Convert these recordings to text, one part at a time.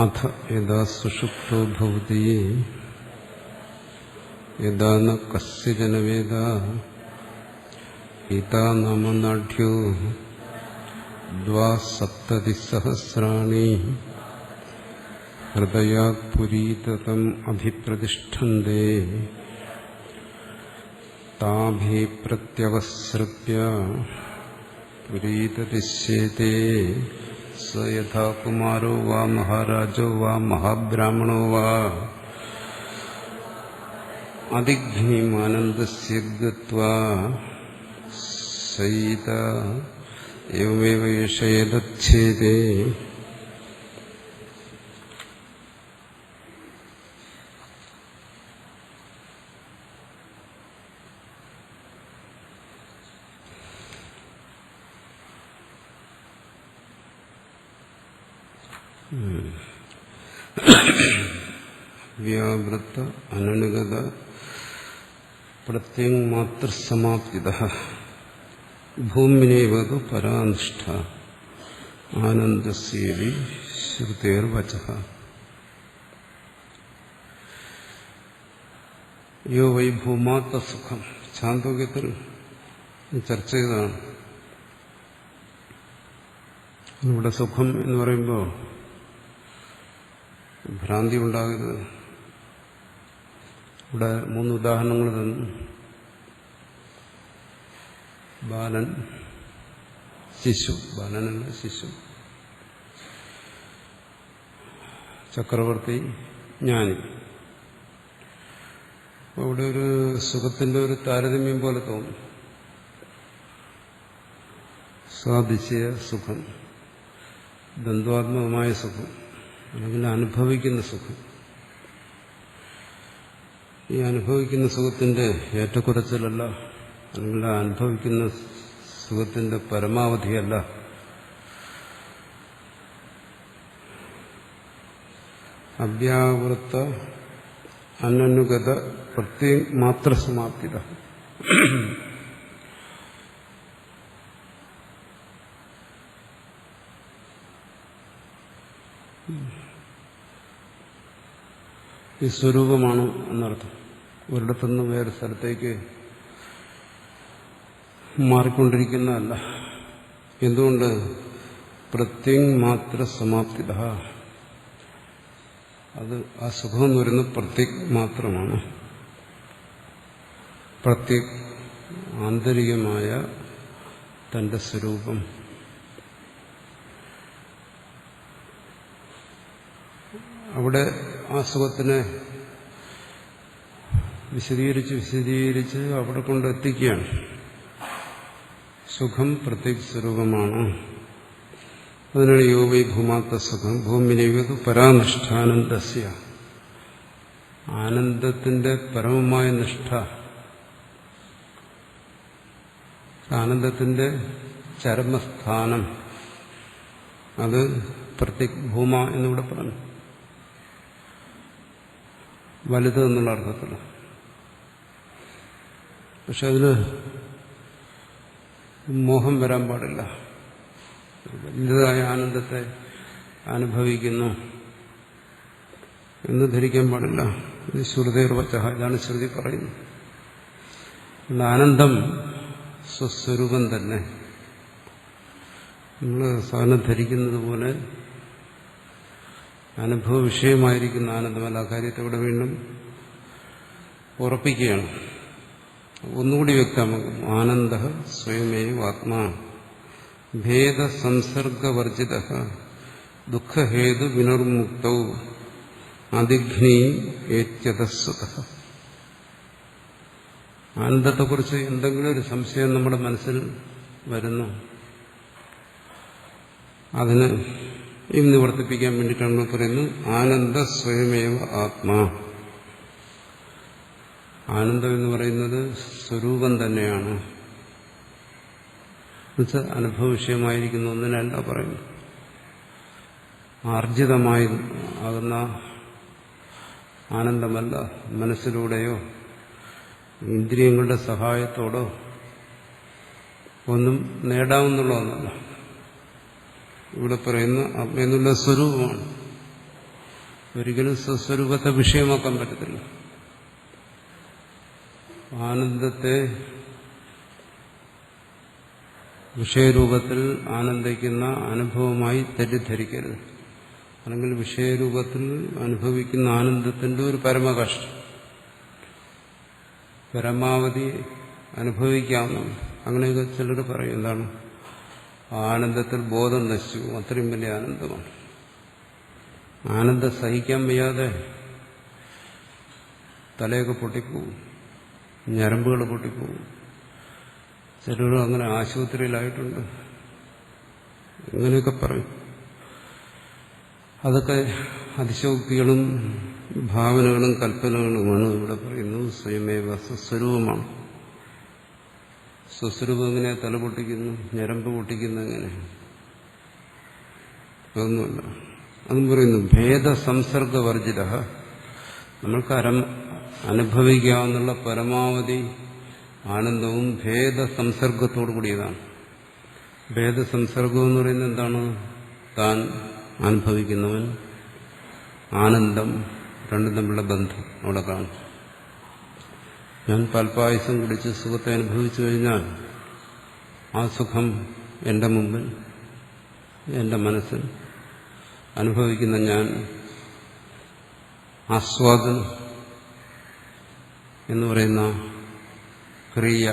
അഥ യഥാ സുഷുപ്തോ ഭവതി യഥാ ന കസ്യചന വേദ ഹിതാ നാമ നാഢ്യോ ദ്വാസപ്തതിസഹസ്രാണി ഹൃദയാത് പുരീതതം അഭിപ്രതിഷ്ഠന്തെ താഭി പ്രത്യവസൃപ്യ പുരീതതിശ്യേതേ സ യഥാ കുമാരോ വാ മഹാരാജോ വാ മഹാബ്രാഹ്മണോ വാ അതിഘ്നിമാനന്ദസ്യ ഗത്വാ സൈത ഏവമേവ യേഷ യദച്ഛേദേ വ്യാവൃത്ത അനനുഗത പ്രത്യങ്മാത്രസമാപ്തിതഃ ഭൂമിനേവതു പരാനിഷ്ഠ ആനന്ദസ്യേവി ശ്രുതേർവചഃ. യോ വൈ ഭൂമാത്മസുഖം ഛാന്തോക്യത്തിൽ ചർച്ച ചെയ്തതാണ്. ഇവിടെ സുഖം എന്ന് പറയുമ്പോൾ ഭ്രാന്തി ഉണ്ടാകരുത്. ഇവിടെ 3 ഉദാഹരണങ്ങൾ തന്നു. ബാലൻ, ശിശു, ബാലനല്ല ശിശു, ചക്രവർത്തി, ജ്ഞാനി. അവിടെ ഒരു സുഖത്തിന്റെ ഒരു താരതമ്യം പോലെ തോന്നും. സാധിച്ച സുഖം, ദ്വന്ദ്വാത്മകമായ സുഖം, അല്ലെങ്കിൽ അനുഭവിക്കുന്ന സുഖം. ഈ അനുഭവിക്കുന്ന സുഖത്തിന്റെ ഏറ്റക്കുറച്ചിലല്ല, അല്ലെങ്കിൽ അനുഭവിക്കുന്ന സുഖത്തിന്റെ പരമാവധിയല്ല. അവ്യാവൃത്ത അനനുഗത പ്രത്യമാത്രസമാപ്തിത. ഈ സ്വരൂപമാണ് എന്നർത്ഥം. ഒരിടത്തുനിന്ന് വേറെ സ്ഥലത്തേക്ക് മാറിക്കൊണ്ടിരിക്കുന്നതല്ല. എന്തുകൊണ്ട്? പ്രത്യങ്മാത്ര സമാപ്തിത. അത് ആ സുഖം എന്ന് പറയുന്നത് പ്രത്യക് മാത്രമാണ്. പ്രത്യക് ആന്തരികമായ തന്റെ സ്വരൂപം. അവിടെ ആ സുഖത്തിനെ വിശദീകരിച്ച് അവിടെ കൊണ്ടെത്തിക്കുകയാണ്. സുഖം പ്രത്യേക സ്വരൂപമാണ്. അതിനാണ് യോഗി ഭൂമാത്ത സുഖം ഭൂമിനേവത് പരാനിഷ്ഠാനന്ദസ്യ. ആനന്ദത്തിന്റെ പരമമായ നിഷ്ഠ, ആനന്ദത്തിന്റെ ചരമസ്ഥാനം, അത് പ്രത്യേക ഭൂമ എന്നിവിടെ പറഞ്ഞു. വലുത് എന്നുള്ള അർത്ഥത്തിൽ. പക്ഷെ അതിന് മോഹം വരാൻ പാടില്ല. വലുതായ ആനന്ദത്തെ അനുഭവിക്കുന്നു എന്ന് ധരിക്കാൻ പാടില്ല. ഇത് ശ്രുതിർവച, ഇതാണ് ശ്രുതി പറയുന്നത്. ആനന്ദം സ്വസ്വരൂപം തന്നെ. നമ്മൾ സാധാരണ ധരിക്കുന്നത് പോലെ അനുഭവ വിഷയമായിരിക്കുന്ന ആനന്ദമല്ല. ആ കാര്യത്തെ ഇവിടെ വീണ്ടും ഉറപ്പിക്കുകയാണ്. ഒന്നുകൂടി വ്യക്തമാകും. ആനന്ദ സ്വയമേവ ആത്മാ ഭേദസംസർഗവർജിത ദുഃഖഹേതു വിനിർമുക്തൗ അതിഘ്നീ ഏത്യതസ്വത. ആനന്ദത്തെക്കുറിച്ച് എന്തെങ്കിലും ഒരു സംശയം നമ്മുടെ മനസ്സിൽ വരുന്നു, അതിന് നിവർത്തിപ്പിക്കാൻ വേണ്ടിയിട്ടാണ് പറയുന്നത് ആനന്ദ സ്വയമേവ ആത്മാ. ആനന്ദം എന്ന് പറയുന്നത് സ്വരൂപം തന്നെയാണ്. എന്നുവെച്ചാൽ അനുഭവ വിഷയമായിരിക്കുന്ന ഒന്നിനല്ല പറയുന്നു. ആർജിതമായി ആകുന്ന ആനന്ദമല്ല, മനസ്സിലൂടെയോ ഇന്ദ്രിയങ്ങളുടെ സഹായത്തോടോ ഒന്നും നേടാവുന്നുള്ള ഒന്നല്ല. ഇവിടെ പറയുന്ന ആത്മയെന്നുള്ള സ്വരൂപമാണ്. ഒരിക്കലും സ്വസ്വരൂപത്തെ വിഷയമാക്കാൻ പറ്റത്തില്ല. ആനന്ദത്തെ വിഷയരൂപത്തിൽ ആനന്ദിക്കുന്ന അനുഭവമായി തെറ്റിദ്ധരിക്കരുത്. അല്ലെങ്കിൽ വിഷയരൂപത്തിൽ അനുഭവിക്കുന്ന ആനന്ദത്തിന്റെ ഒരു പരമകഷ്ടം പരമാവധി അനുഭവിക്കാവുന്നതാണ്. അങ്ങനെയൊക്കെ ചിലർ പറയും. എന്താണ്? ആനന്ദത്തിൽ ബോധം നശിച്ചു, അത്രയും വലിയ ആനന്ദമാണ്. ആനന്ദം സഹിക്കാൻ വയ്യാതെ തലയൊക്കെ പൊട്ടിപ്പോവും, ഞരമ്പുകൾ പൊട്ടിപ്പോവും. ചിലരും അങ്ങനെ ആശുപത്രിയിലായിട്ടുണ്ട്. ഇങ്ങനെയൊക്കെ പറയും. അതൊക്കെ അതിശോക്തികളും ഭാവനകളും കൽപ്പനകളുമാണ്. ഇവിടെ പറയുന്നത് സ്വയമേവ സ്വസ്വരൂപമാണ്. സ്വസ്വരൂപം എങ്ങനെ തല പൊട്ടിക്കുന്നു, ഞരമ്പ് പൊട്ടിക്കുന്നു, എങ്ങനെ? അതൊന്നുമല്ല. അതും പറയുന്നു ഭേദസംസർഗവർജിത. നമ്മൾക്ക് അനുഭവിക്കാവുന്ന പരമാവധി ആനന്ദവും ഭേദസംസർഗത്തോടു കൂടിയതാണ്. ഭേദസംസർഗം എന്ന് പറയുന്നത് എന്താണ്? താൻ അനുഭവിക്കുന്നവൻ, ആനന്ദം, രണ്ടും തമ്മിലുള്ള ബന്ധം അവിടെ കാണും. ഞാൻ പാൽപ്പായസം കുടിച്ച് സുഖത്തെ അനുഭവിച്ചു കഴിഞ്ഞാൽ ആ സുഖം എൻ്റെ മുമ്പിൽ, എൻ്റെ മനസ്സിൽ അനുഭവിക്കുന്ന ഞാൻ ആസ്വാദനം എന്ന് പറയുന്ന ക്രിയ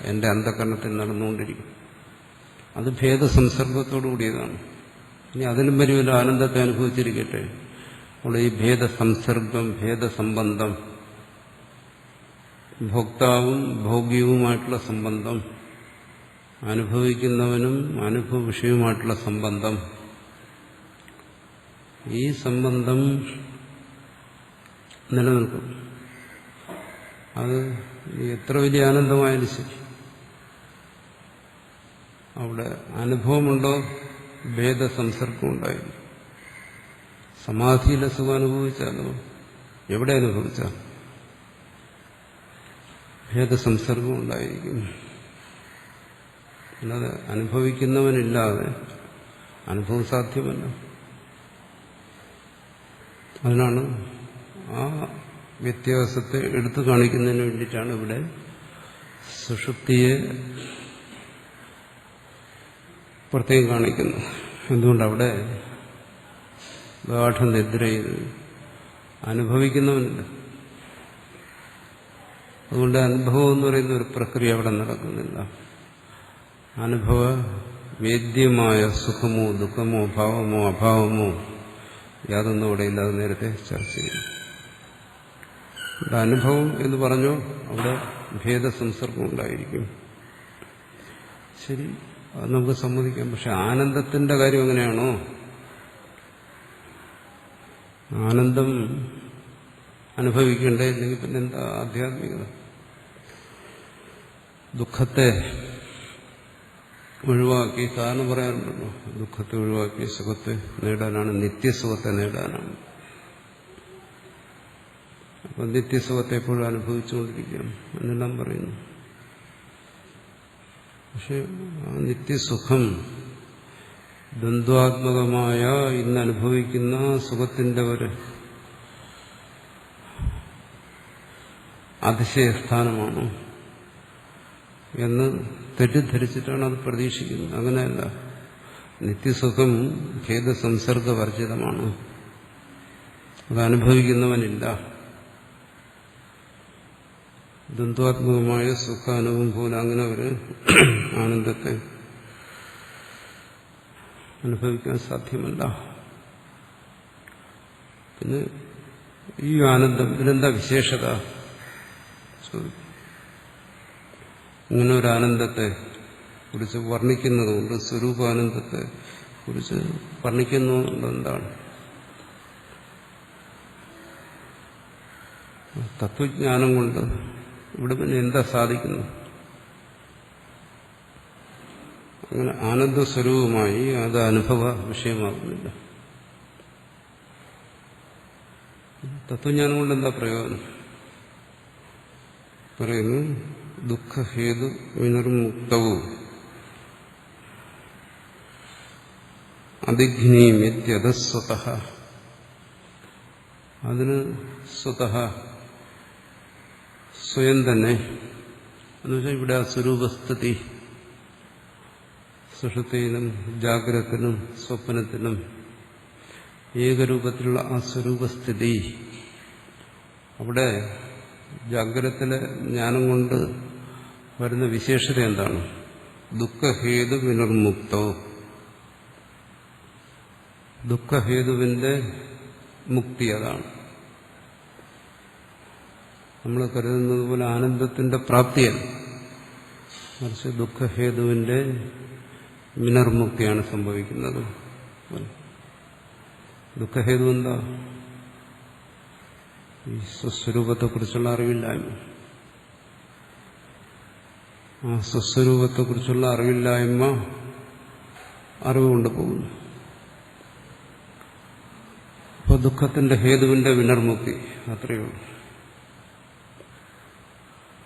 എൻ്റെ അന്ധകരണത്തിൽ നടന്നുകൊണ്ടിരിക്കും. അത് ഭേദസംസർഗത്തോടു കൂടിയതാണ്. ഇനി അതിലും വലിയൊരു ആനന്ദത്തെ അനുഭവിച്ചിരിക്കട്ടെ. അവിടെ ഈ ഭേദസംസർഗം, ഭേദസംബന്ധം, ഭോക്താവും ഭോഗ്യവുമായിട്ടുള്ള സംബന്ധം, അനുഭവിക്കുന്നവനും അനുഭവ വിഷയവുമായിട്ടുള്ള സംബന്ധം, ഈ സംബന്ധം നിലനിൽക്കും. അത് എത്ര വലിയ ആനന്ദമായാലും ശരി, അവിടെ അനുഭവമുണ്ടോ? ഭേദസംസർഗം ഉണ്ടായിരുന്നു. സമാധിയിലെ സുഖം അനുഭവിച്ചാലോ, എവിടെ അനുഭവിച്ചാൽ ഭേദസംസർഗം ഉണ്ടായിരിക്കും. അല്ലാതെ അനുഭവിക്കുന്നവനില്ലാതെ അനുഭവം സാധ്യമല്ല. അതിനാണ് ആ വ്യത്യാസത്തെ എടുത്തു കാണിക്കുന്നതിന് വേണ്ടിയിട്ടാണ് ഇവിടെ സുഷുപ്തിയെ പ്രത്യേകം കാണിക്കുന്നത്. എന്തുകൊണ്ടവിടെ ഗാഠനിദ്രയിൽ അനുഭവിക്കുന്നവനില്ല. അതുകൊണ്ട് അനുഭവം എന്ന് പറയുന്ന ഒരു പ്രക്രിയ അവിടെ നടക്കുന്നില്ല. അനുഭവ വേദ്യമായ സുഖമോ ദുഃഖമോ ഭാവമോ അഭാവമോ യാതൊന്നും അവിടെ ഇല്ലാതെ നേരത്തെ ചർച്ച ചെയ്തു. ഇവിടെ അനുഭവം എന്ന് പറഞ്ഞു, അവിടെ ഭേദസംസർഗം ഉണ്ടായിരിക്കും. ശരി, അത് നമുക്ക് സമ്മതിക്കാം. പക്ഷെ ആനന്ദത്തിന്റെ കാര്യം എങ്ങനെയാണോ? ആനന്ദം അനുഭവിക്കണ്ടേ? ഇല്ലെങ്കിൽ പിന്നെ എന്താ ആധ്യാത്മികത? ദുഃഖത്തെ ഒഴിവാക്കി, കാരണം പറയാറുണ്ടല്ലോ, ദുഃഖത്തെ ഒഴിവാക്കി സുഖത്തെ നേടാനാണ്, നിത്യസുഖത്തെ നേടാനാണ്. അപ്പൊ നിത്യസുഖത്തെ എപ്പോഴും അനുഭവിച്ചുകൊണ്ടിരിക്കണം എന്നെല്ലാം പറയുന്നു. പക്ഷെ ആ നിത്യസുഖം ദ്വന്ദ്വാത്മകമായ ഇന്ന് അനുഭവിക്കുന്ന സുഖത്തിന്റെ ഒരു അതിശയസ്ഥാനമാണ് എന്ന് തെറ്റിദ്ധരിച്ചിട്ടാണ് അത് പ്രതീക്ഷിക്കുന്നത്. അങ്ങനെയല്ല. നിത്യസുഖം ഭേദസംസർഗവർജിതമാണ്. അത് അനുഭവിക്കുന്നവനില്ല. ദ്വന്ദ്വാത്മകമായ സുഖാനുഭവം പോലെ അങ്ങനെ ഒരു ആനന്ദത്തെ അനുഭവിക്കാൻ സാധ്യമല്ല. പിന്നെ ഈ ആനന്ദം, ഇതിനെന്താ വിശേഷത? ഇങ്ങനെ ഒരു ആനന്ദത്തെ കുറിച്ച് വർണ്ണിക്കുന്നതുകൊണ്ട്, സ്വരൂപാനന്ദത്തെ കുറിച്ച് വർണ്ണിക്കുന്നതുകൊണ്ട് എന്താണ്? തത്വജ്ഞാനം കൊണ്ട് ഇവിടെ പിന്നെ എന്താ സാധിക്കുന്നു? അങ്ങനെ ആനന്ദസ്വരൂപമായി അത് അനുഭവ വിഷയമാകുന്നില്ല. തത്വജ്ഞാനം കൊണ്ട് എന്താ പ്രയോജനം? പറയുന്നു, ദുഃഖഹേതു വിനിർമുക്തവും അതിഘ്നീമിത്യതസ്വതഃ. അതിന് സ്വതഃ സ്വയം തന്നെ, എന്നുവെച്ചാൽ ഇവിടെ ആ സ്വരൂപസ്ഥിതി, സുഷുപ്തിയിലും ജാഗ്രതത്തിലും സ്വപ്നത്തിലും ഏകരൂപത്തിലുള്ള ആ സ്വരൂപസ്ഥിതി, അവിടെ ജാഗ്രതത്തിലെ ജ്ഞാനം കൊണ്ട് വരുന്ന വിശേഷത എന്താണ്? ദുഃഖഹേതു വിനിർമുക്തോ, ദുഃഖഹേതുവിന്റെ മുക്തി. അതാണ് നമ്മൾ കരുതുന്നത് പോലെ ആനന്ദത്തിന്റെ പ്രാപ്തിയല്ല, മറിച്ച് ദുഃഖഹേതുവിന്റെ വിനിർമുക്തിയാണ് സംഭവിക്കുന്നത്. ദുഃഖഹേതു എന്താ? ഈ സ്വസ്വരൂപത്തെക്കുറിച്ചുള്ള അറിവില്ലായ്മ. ആ സ്വസ്വരൂപത്തെക്കുറിച്ചുള്ള അറിവില്ലായ്മ അറിവുകൊണ്ട് പോകുന്നു. അപ്പോൾ ദുഃഖത്തിന്റെ ഹേതുവിന്റെ വിനിർമുക്തി അത്രയേ ഉള്ളൂ.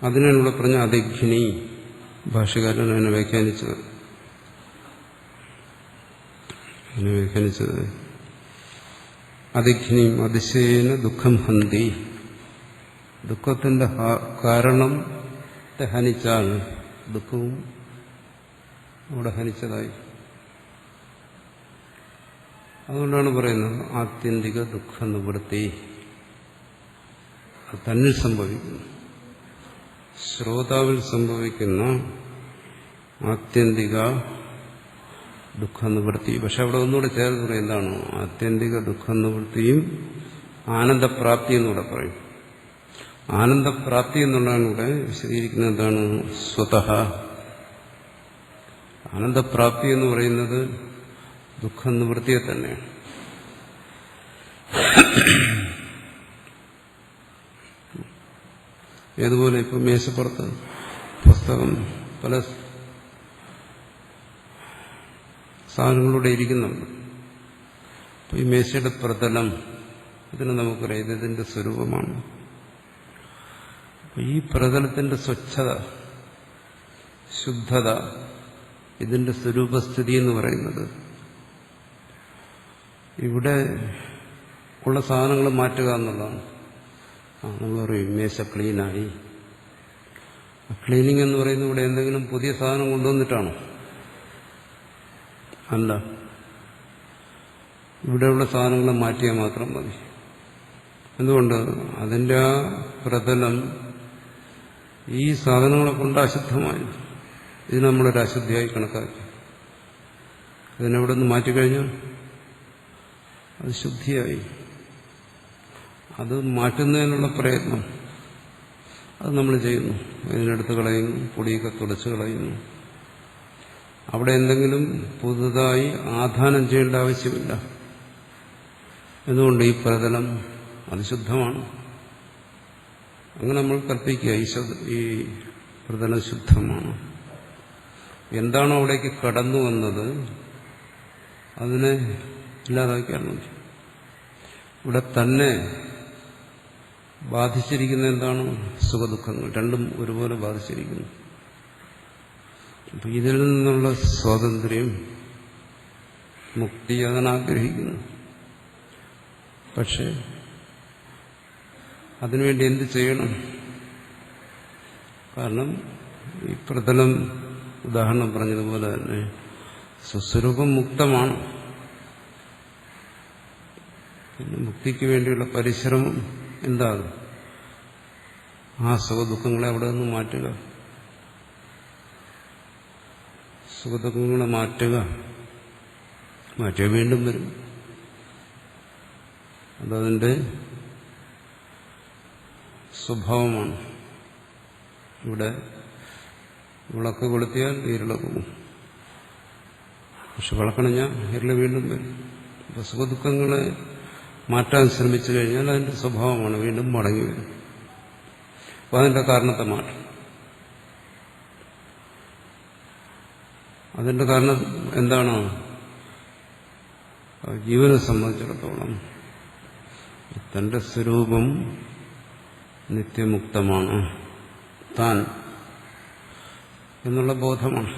അതിനുള്ള പറഞ്ഞ അതിഘ്നി, ഭാഷകാരൻ അതിനെ വ്യാഖ്യാനിച്ചത് അതിഘ്നിയും അതിശയേന ദുഃഖം ഹന്തി. ദുഃഖത്തിന്റെ കാരണത്തെ ഹനിച്ചാൽ ദുഃഖവും അവിടെ ഹനിച്ചതായി. അതുകൊണ്ടാണ് പറയുന്നത് ആത്യന്തിക ദുഃഖ നിവൃത്തി. അത് തന്നിൽ സംഭവിക്കുന്നു, ശ്രോതാവിൽ സംഭവിക്കുന്ന ആത്യന്തിക ദുഃഖ നിവൃത്തി. പക്ഷെ അവിടെ ഒന്നുകൂടെ ചേർത്ത് പറയും, എന്താണ് ആത്യന്തിക ദുഃഖ നിവൃത്തിയും ആനന്ദപ്രാപ്തി എന്നൂടെ പറയും. ആനന്ദപ്രാപ്തി എന്നുള്ളതാണ് ഇവിടെ വിശദീകരിക്കുന്നത്. എന്താണ്? സ്വതഃ. ആനന്ദപ്രാപ്തി എന്ന് പറയുന്നത് ദുഃഖ നിവൃത്തിയെ തന്നെയാണ്. ഏതുപോലെ ഇപ്പം മേശപ്പുറത്ത് പുസ്തകം പല സാധനങ്ങളിലൂടെ ഇരിക്കുന്നുണ്ട്. അപ്പോൾ ഈ മേശയുടെ പ്രതലം, ഇതിന് നമുക്കറിയാം ഇതിന്റെ സ്വരൂപമാണ്. ഈ പ്രതലത്തിന്റെ സ്വച്ഛത, ശുദ്ധത, ഇതിന്റെ സ്വരൂപസ്ഥിതി എന്ന് പറയുന്നത് ഇവിടെ ഉള്ള സാധനങ്ങൾ മാറ്റുക എന്നുള്ളതാണ്. നമ്മൾ പറയും മേശ ക്ലീനായി. ക്ലീനിങ് എന്ന് പറയുന്നത് ഇവിടെ എന്തെങ്കിലും പുതിയ സാധനം കൊണ്ടുവന്നിട്ടാണോ? അല്ല, ഇവിടെയുള്ള സാധനങ്ങൾ മാറ്റിയാൽ മാത്രം മതി. എന്തുകൊണ്ട്? അതിൻ്റെ ആ പ്രതലം ഈ സാധനങ്ങളെ കൊണ്ട് അശുദ്ധമായി. ഇത് നമ്മളൊരു അശുദ്ധിയായി കണക്കാക്കി. ഇതിനെവിടെ നിന്ന് മാറ്റിക്കഴിഞ്ഞാൽ അത് ശുദ്ധിയായി. അത് മാറ്റുന്നതിനുള്ള പ്രയത്നം അത് നമ്മൾ ചെയ്യുന്നു. ഇതിനെടുത്ത് കളയുന്നു, പൊടിയൊക്കെ തുടച്ച് കളയുന്നു. അവിടെ എന്തെങ്കിലും പുതുതായി ആധാനം ചെയ്യേണ്ട ആവശ്യമില്ല. എന്തുകൊണ്ട്? ഈ പ്രതലം അത് ശുദ്ധമാണ്. അങ്ങനെ നമ്മൾ കൽപ്പിക്കുക ഈ പ്രതലം ശുദ്ധമാണ്. എന്താണോ അവിടേക്ക് കടന്നു വന്നത് അതിനെ ഇല്ലാതാക്കിയാൽ മതി. ഇവിടെ തന്നെ ബാധിച്ചിരിക്കുന്ന എന്താണ്? സുഖദുഃഖങ്ങൾ രണ്ടും ഒരുപോലെ ബാധിച്ചിരിക്കുന്നു. അപ്പൊ ഇതിൽ നിന്നുള്ള സ്വാതന്ത്ര്യം, മുക്തി അതിനാഗ്രഹിക്കുന്നു. പക്ഷെ അതിനുവേണ്ടി എന്ത് ചെയ്യണം? കാരണം ഈ പ്രതലം ഉദാഹരണം പറഞ്ഞതുപോലെ തന്നെ സ്വസ്വരൂപം മുക്തമാണ്. പിന്നെ മുക്തിക്ക് വേണ്ടിയുള്ള പരിശ്രമം എന്താണ്? ആ സുഖദുഃഖങ്ങളെ അവിടെ നിന്ന് മാറ്റുക. സുഖദുഃഖങ്ങളെ മാറ്റിയ വീണ്ടും വരും. അതതിൻ്റെ സ്വഭാവമാണ്. ഇവിടെ വിളക്ക് കൊളുത്തിയാൽ ഇരുളക്കും, പക്ഷെ വിളക്കണിഞ്ഞാൽ ഇരുള് വീണ്ടും വരും. അപ്പൊ സുഖദുഃഖങ്ങളെ മാറ്റാൻ ശ്രമിച്ചു കഴിഞ്ഞാൽ അതിന്റെ സ്വഭാവമാണ്, വീണ്ടും മടങ്ങി വരും. അപ്പൊ അതിന്റെ കാരണത്തെ മാറ്റും. അതിന്റെ കാരണം എന്താണ്? ജീവനെ സംബന്ധിച്ചിടത്തോളം തന്റെ സ്വരൂപം നിത്യമുക്തമാണ് താൻ എന്നുള്ള ബോധമാണ്.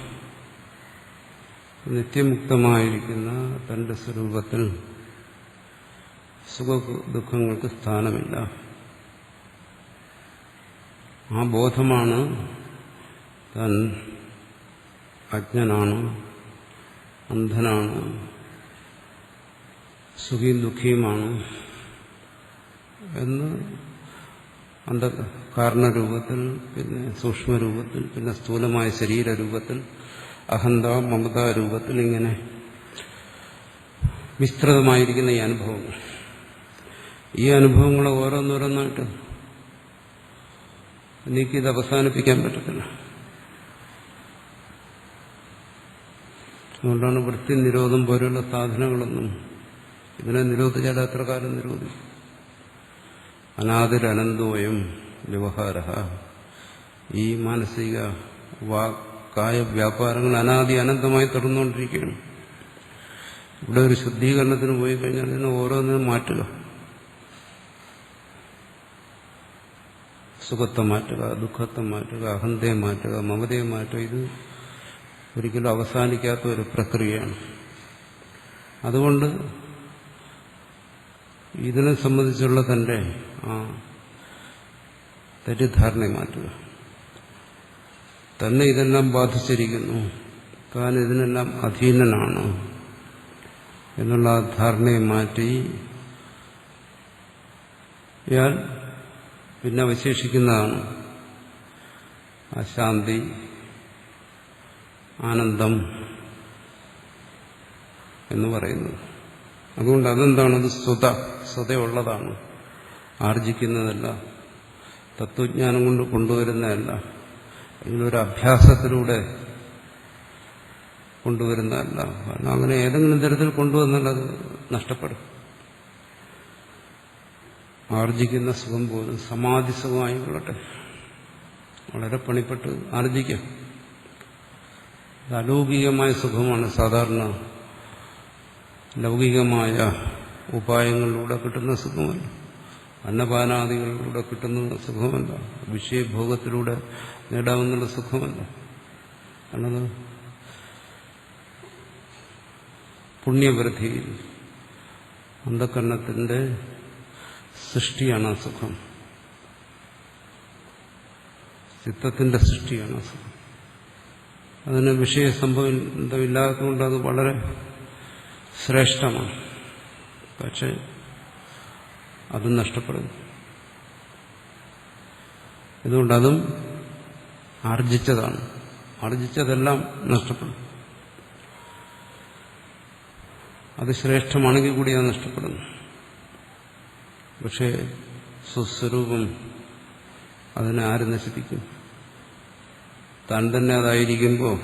നിത്യമുക്തമായിരിക്കുന്ന തന്റെ സ്വരൂപത്തിൽ സുഖ ദുഃഖങ്ങൾക്ക് സ്ഥാനമില്ല. ആ ബോധമാണ് താൻ അജ്ഞനാണ്, അന്ധനാണ്, സുഖിയും ദുഃഖിയുമാണ് എന്ന് കാരണരൂപത്തിൽ, പിന്നെ സൂക്ഷ്മരൂപത്തിൽ, പിന്നെ സ്ഥൂലമായ ശരീരരൂപത്തിൽ, അഹന്ത മമത രൂപത്തിൽ ഇങ്ങനെ വിസ്തൃതമായിരിക്കുന്ന ഈ അനുഭവങ്ങൾ, ഈ അനുഭവങ്ങൾ ഓരോന്നോരോന്നായിട്ട് എനിക്കിത് അവസാനിപ്പിക്കാൻ പറ്റത്തില്ല. അതുകൊണ്ടാണ് വൃത്തി നിരോധം പോലെയുള്ള സാധനങ്ങളൊന്നും ഇതിനെ നിരോധിച്ചാൽ എത്ര കാലം നിരോധിക്കും? അനാദിരനന്തോയം വ്യവഹാര. ഈ മാനസിക കായ വ്യാപാരങ്ങൾ അനാദി അനന്തമായി തുടർന്നുകൊണ്ടിരിക്കുകയാണ്. ഇവിടെ ഒരു ശുദ്ധീകരണത്തിന് പോയി കഴിഞ്ഞാൽ ഇതിനെ ഓരോന്നിനും മാറ്റുക, സുഖത്തെ മാറ്റുക, ദുഃഖത്തെ മാറ്റുക, അഹന്തയെ മാറ്റുക, മമതയെ മാറ്റുക. ഇത് ഒരിക്കലും അവസാനിക്കാത്ത ഒരു പ്രക്രിയയാണ്. അതുകൊണ്ട് ഇതിനെ സംബന്ധിച്ചുള്ള തന്റെ ആ തെറ്റിദ്ധാരണയെ മാറ്റുക. തന്നെ ഇതെല്ലാം ബാധിച്ചിരിക്കുന്നു, താൻ ഇതിനെല്ലാം അധീനനാണ് എന്നുള്ള ധാരണയെ മാറ്റി ഇയാൾ പിന്നെ അവശേഷിക്കുന്നതാണ് ആ ശാന്തി, ആനന്ദം എന്ന് പറയുന്നത്. അതുകൊണ്ട് അതെന്താണ്? അത് സ്വതയുള്ളതാണ്, ആർജിക്കുന്നതല്ല, തത്വജ്ഞാനം കൊണ്ട് കൊണ്ടുവരുന്നതല്ല, ഇതിലൊരു അഭ്യാസത്തിലൂടെ കൊണ്ടുവരുന്നതല്ല. കാരണം അങ്ങനെ ഏതെങ്കിലും തരത്തിൽ കൊണ്ടുവന്നാൽ അത് നഷ്ടപ്പെടും. ആർജിക്കുന്ന സുഖം പോലും സമാധി സുഖമായി കൊള്ളട്ടെ, വളരെ പണിപ്പെട്ട് ആർജിക്കാം. അലൗകികമായ സുഖമാണ്. സാധാരണ ലൗകികമായ ഉപായങ്ങളിലൂടെ കിട്ടുന്ന സുഖമല്ല, അന്നപാനാദികളിലൂടെ കിട്ടുന്ന സുഖമല്ല, വിഷയഭോഗത്തിലൂടെ നേടാവുന്ന സുഖമല്ല. കാരണം പുണ്യവൃദ്ധിയിൽ അന്ധകരണത്തിന്റെ സൃഷ്ടിയാണ് ആ സുഖം, ചിത്തത്തിന്റെ സൃഷ്ടിയാണ് ആ സുഖം. അതിന് വിഷയസംബന്ധമില്ലാത്തതുകൊണ്ട് അത് വളരെ ശ്രേഷ്ഠമാണ്. പക്ഷെ അതും നഷ്ടപ്പെടുന്നു. ഇതുകൊണ്ടതും ആർജിച്ചതാണ്, ആർജിച്ചതെല്ലാം നഷ്ടപ്പെടും. അത് ശ്രേഷ്ഠമാണെങ്കിൽ കൂടി അത് നഷ്ടപ്പെടുന്നു. പക്ഷേ സ്വസ്വരൂപം അതിനെ ആര് നശിപ്പിക്കും? താൻ തന്നെ അതായിരിക്കുമ്പോൾ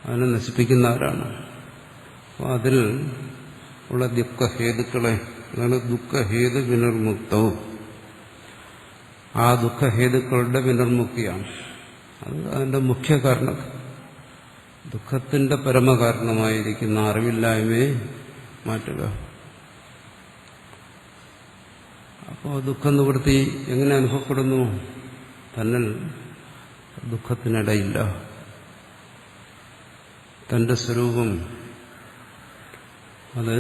അതിനെ നശിപ്പിക്കുന്ന ആരാണ്? അപ്പോൾ അതിൽ ഉള്ള ദുഃഖഹേതുക്കളെ, അതാണ് ദുഃഖഹേതു വിനിർമുക്തവും, ആ ദുഃഖഹേതുക്കളുടെ വിനിർമുക്തിയാണ്. അത് അതിന്റെ മുഖ്യ കാരണം. ദുഃഖത്തിന്റെ പരമകാരണമായിരിക്കുന്ന അറിവില്ലായ്മയെ മാറ്റുക. അപ്പോൾ ദുഃഖനിവൃത്തി എങ്ങനെ അനുഭവപ്പെടുന്നു? തന്നിൽ ദുഃഖത്തിനിടയില്ല, തന്റെ സ്വരൂപം അത്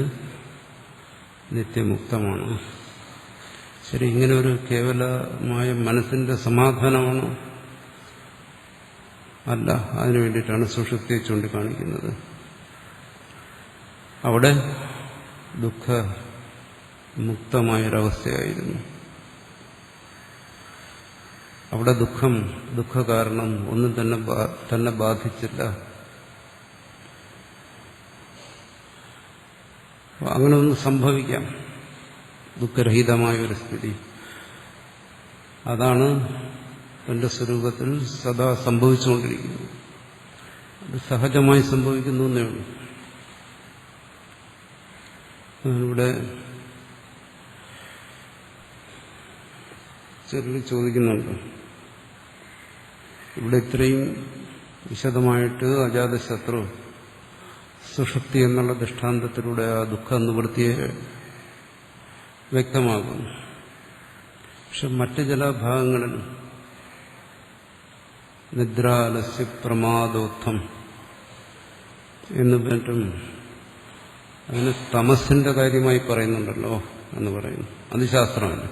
നിത്യമുക്തമാണ്. ശരി, ഇങ്ങനെ ഒരു കേവലമായ മനസ്സിന്റെ സമാധാനമാണോ? അല്ല. അതിനു വേണ്ടിയിട്ടാണ് സുഷുപ്തിയെ ചൂണ്ടിക്കാണിക്കുന്നത്. അവിടെ ദുഃഖമുക്തമായൊരവസ്ഥയായിരുന്നു. അവിടെ ദുഃഖകാരണം ഒന്നും തന്നെ ബാധിച്ചില്ല. അങ്ങനെ ഒന്ന് സംഭവിക്കാം, ദുഃഖരഹിതമായൊരു സ്ഥിതി. അതാണ് തന്റെ സ്വരൂപത്തിൽ സദാ സംഭവിച്ചുകൊണ്ടിരിക്കുന്നത്. അത് സഹജമായി സംഭവിക്കുന്നു എന്നേ ഉള്ളൂ. ഇവിടെ ചെറിയ ചോദിക്കുന്നുണ്ട്, ഇവിടെ ഇത്രയും വിശദമായിട്ട് അജാതശത്രു സുഷുപ്തി എന്നുള്ള ദൃഷ്ടാന്തത്തിലൂടെ ആ ദുഃഖ നിവൃത്തിയെ വ്യക്തമാകുന്നു. പക്ഷെ മറ്റു ചില ഭാഗങ്ങളിൽ നിദ്രാലസ്യ പ്രമാദോത്ഥം എന്ന് പറഞ്ഞിട്ടും അതിന് തമസിന്റെ കാര്യമായി പറയുന്നുണ്ടല്ലോ എന്ന് പറയുന്നു. അത് ശാസ്ത്രമല്ല.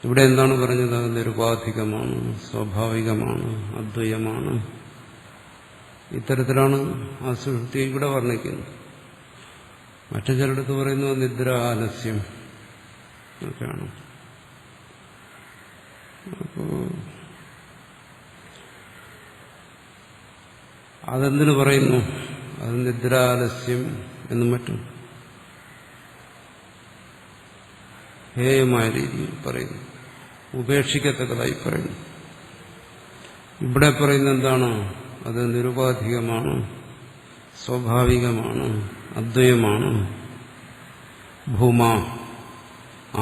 ഇവിടെ എന്താണ് പറഞ്ഞത്? അത് നിരുപാധികമാണ്, സ്വാഭാവികമാണ്, അദ്വയമാണ്. ഇത്തരത്തിലാണ് ആ സുഷുപ്തി ഇവിടെ വർണ്ണിക്കുന്നത്. മറ്റു ചിലടത്ത് പറയുന്നത് നിദ്ര ആലസ്യം ഒക്കെയാണ്. അപ്പോ അതെന്തിനു പറയുന്നു? അത് നിദ്രാലസ്യം എന്നും മറ്റും ഹേയമായ രീതിയിൽ പറയുന്നു, ഉപേക്ഷിക്കത്തക്കതായി പറയുന്നു. ഇവിടെ പറയുന്നത് എന്താണ്? അത് നിരുപാധികമാണ്, സ്വാഭാവികമാണ്, അദ്വയമാണ്, ഭൂമ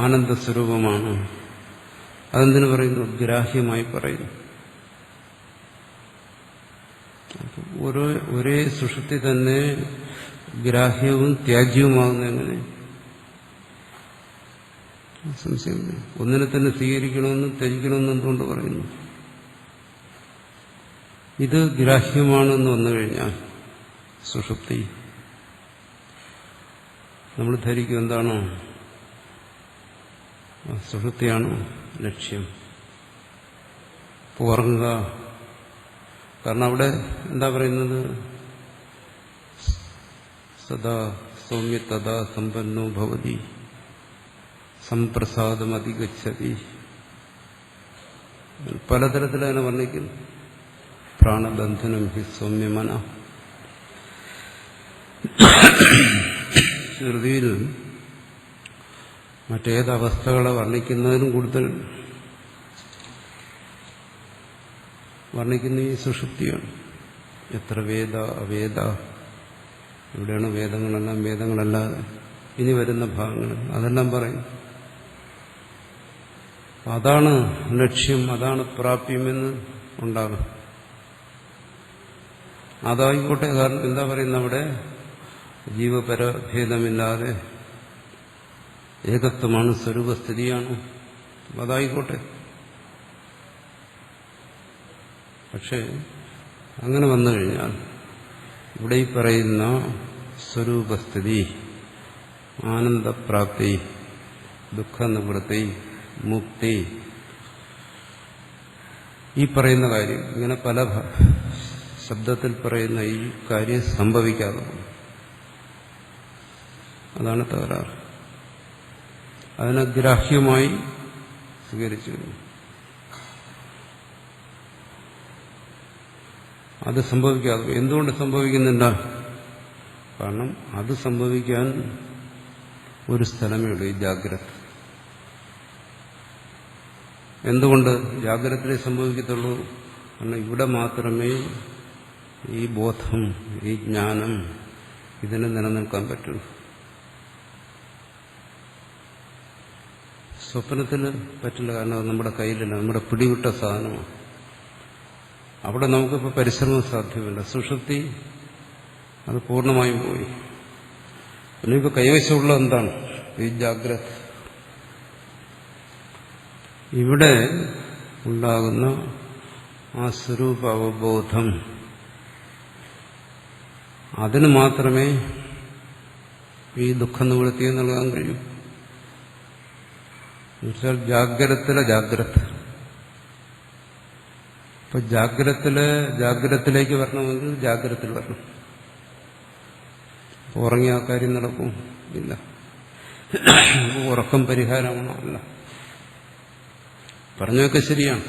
ആനന്ദസ്വരൂപമാണ്. അതെന്തിനു പറയുന്നു? ഗ്രാഹ്യമായി പറയുന്നു. ഒരേ സുഷുപ്തി തന്നെ ഗ്രാഹ്യവും ത്യാജ്യവുമാകുന്ന എങ്ങനെ? സംശയമില്ല. ഒന്നിനെ തന്നെ സ്വീകരിക്കണമെന്നും ത്യജിക്കണമെന്നും എന്തുകൊണ്ട് പറയുന്നു? ഇത് ഗ്രാഹ്യമാണെന്ന് വന്നു കഴിഞ്ഞാൽ സുഷുപ്തി നമ്മൾ ധരിക്കും എന്താണോ സുഷുപ്തിയാണോ ലക്ഷ്യം, ഉറങ്ങുക. കാരണം അവിടെ എന്താ പറയുന്നത്? സദാ സൗമ്യ തഥാ സമ്പന്നോ ഭവതി സംപ്രസാദമധിഗച്ഛതി. പലതരത്തിലാണ് വർണ്ണിക്കുന്നു. പ്രാണബന്ധനം ഹി സൗമ്യമന. ശ്രുതിയിൽ മറ്റേതവസ്ഥകളെ വർണ്ണിക്കുന്നതിനും കൂടുതൽ വർണ്ണിക്കുന്ന ഈ സുഷുപ്തിയാണ്. എത്ര വേദ അവേദ, ഇവിടെയാണ് വേദങ്ങളെല്ലാം വേദങ്ങളല്ലാതെ ഇനി വരുന്ന ഭാഗങ്ങൾ അതെല്ലാം പറയും. അതാണ് ലക്ഷ്യം, അതാണ് പ്രാപ്യമെന്ന് ഉണ്ടാകും. അതായിക്കോട്ടെ. കാരണം എന്താ പറയുന്നത്? അവിടെ ജീവപരഭേദമില്ലാതെ ഏകത്വമാണ്, സ്വരൂപസ്ഥിതിയാണ്. അതായിക്കോട്ടെ. പക്ഷെ അങ്ങനെ വന്നു കഴിഞ്ഞാൽ ഇവിടെ ഈ പറയുന്ന സ്വരൂപസ്ഥിതി, ആനന്ദപ്രാപ്തി, ദുഃഖനിവൃത്തി, മുക്തി, ഈ പറയുന്ന കാര്യം ഇങ്ങനെ പല ശബ്ദത്തിൽ പറയുന്ന ഈ കാര്യം സംഭവിക്കാതെ, അതാണ് തകരാറ്. അതിനെ ഗ്രാഹ്യമായി സ്വീകരിച്ചു. അത് സംഭവിക്കാതെ എന്തുകൊണ്ട് സംഭവിക്കുന്നില്ല? കാരണം അത് സംഭവിക്കാൻ ഒരു സ്ഥലമേ ഉള്ളൂ, ഈ ജാഗ്രത. എന്തുകൊണ്ട് ജാഗ്രതയിലേ സംഭവിക്കത്തുള്ളൂ? കാരണം ഇവിടെ മാത്രമേ ഈ ബോധം, ഈ ജ്ഞാനം ഇതിന് നിലനിൽക്കാൻ പറ്റുള്ളൂ. സ്വപ്നത്തിൽ പറ്റില്ല, കാരണം അത് നമ്മുടെ കയ്യിലില്ല, നമ്മുടെ പിടിവിട്ട സാധനമാണ്. അവിടെ നമുക്കിപ്പോൾ പരിശ്രമം സാധ്യമല്ല. സുഷുപ്തി അത് പൂർണ്ണമായും പോയി. പിന്നെ ഇപ്പോൾ കൈവശമുള്ള എന്താണ്? ഈ ജാഗ്രത. ഇവിടെ ഉണ്ടാകുന്ന ആ സ്വരൂപ അവബോധം, അതിന് മാത്രമേ ഈ ദുഃഖം നിവൃത്തി നൽകാൻ കഴിയൂ. എന്നുവെച്ചാൽ ജാഗ്രതത്തിലെ ജാഗ്രത. ഇപ്പൊ ജാഗ്രതത്തിലേക്ക് വരണമെങ്കിൽ ജാഗ്രതത്തിൽ വരണം. ഉറങ്ങിയ ആ കാര്യം നടക്കും? ഇല്ല. ഉറക്കം പരിഹാരമാണോ? അല്ല. പറഞ്ഞൊക്കെ ശരിയാണ്.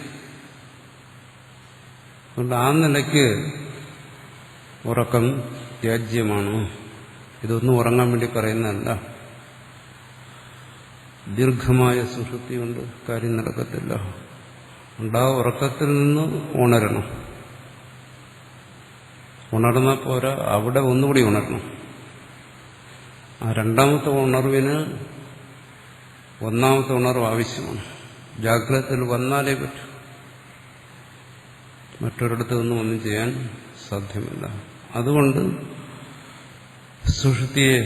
അതുകൊണ്ട് ആ നിലയ്ക്ക് ഉറക്കം ത്യാജ്യമാണോ? ഇതൊന്നും ഉറങ്ങാൻ വേണ്ടി പറയുന്നതല്ല. ദീർഘമായ സുഷുപ്തി കൊണ്ട് കാര്യം നടക്കത്തില്ല. ആ ഉറക്കത്തിൽ നിന്ന് ഉണരണം. ഉണർന്നാൽ പോരാ, അവിടെ ഒന്നുകൂടി ഉണരണം. ആ രണ്ടാമത്തെ ഉണർവിന് ഒന്നാമത്തെ ഉണർവ് ആവശ്യമാണ്. ജാഗ്രതയിൽ വന്നാലേ പറ്റൂ. മറ്റൊരിടത്ത് ഒന്നും ചെയ്യാൻ സാധ്യമല്ല. അതുകൊണ്ട് സുഷുപ്തിയെ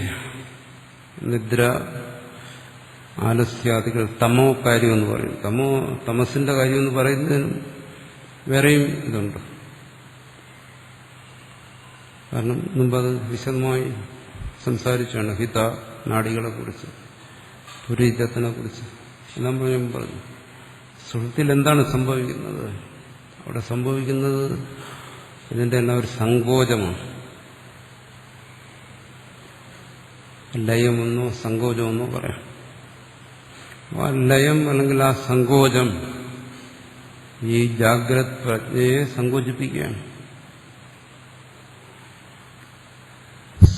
നിദ്ര, ആലസ്യാദികൾ തമോ കാര്യമെന്ന് പറയും. തമസിന്റെ കാര്യമെന്ന് പറയുന്നതിനും വേറെയും ഇതുണ്ട്. കാരണം മുമ്പത് വിശദമായി സംസാരിച്ചാണ്. ഹിത നാഡികളെക്കുറിച്ച്, പുരീജത്തിനെ കുറിച്ച് എല്ലാം പറഞ്ഞു. സുഷുപ്തിയിൽ എന്താണ് സംഭവിക്കുന്നത്? അവിടെ സംഭവിക്കുന്നത് ഇതിന്റെ എല്ലാം ഒരു സങ്കോചമാണ്. ലയമെന്നോ സങ്കോചമെന്നോ പറയാം. ആ ലയം അല്ലെങ്കിൽ ആ സങ്കോചം ഈ ജാഗ്രത് പ്രജ്ഞയെ സങ്കോചിപ്പിക്കുകയാണ്.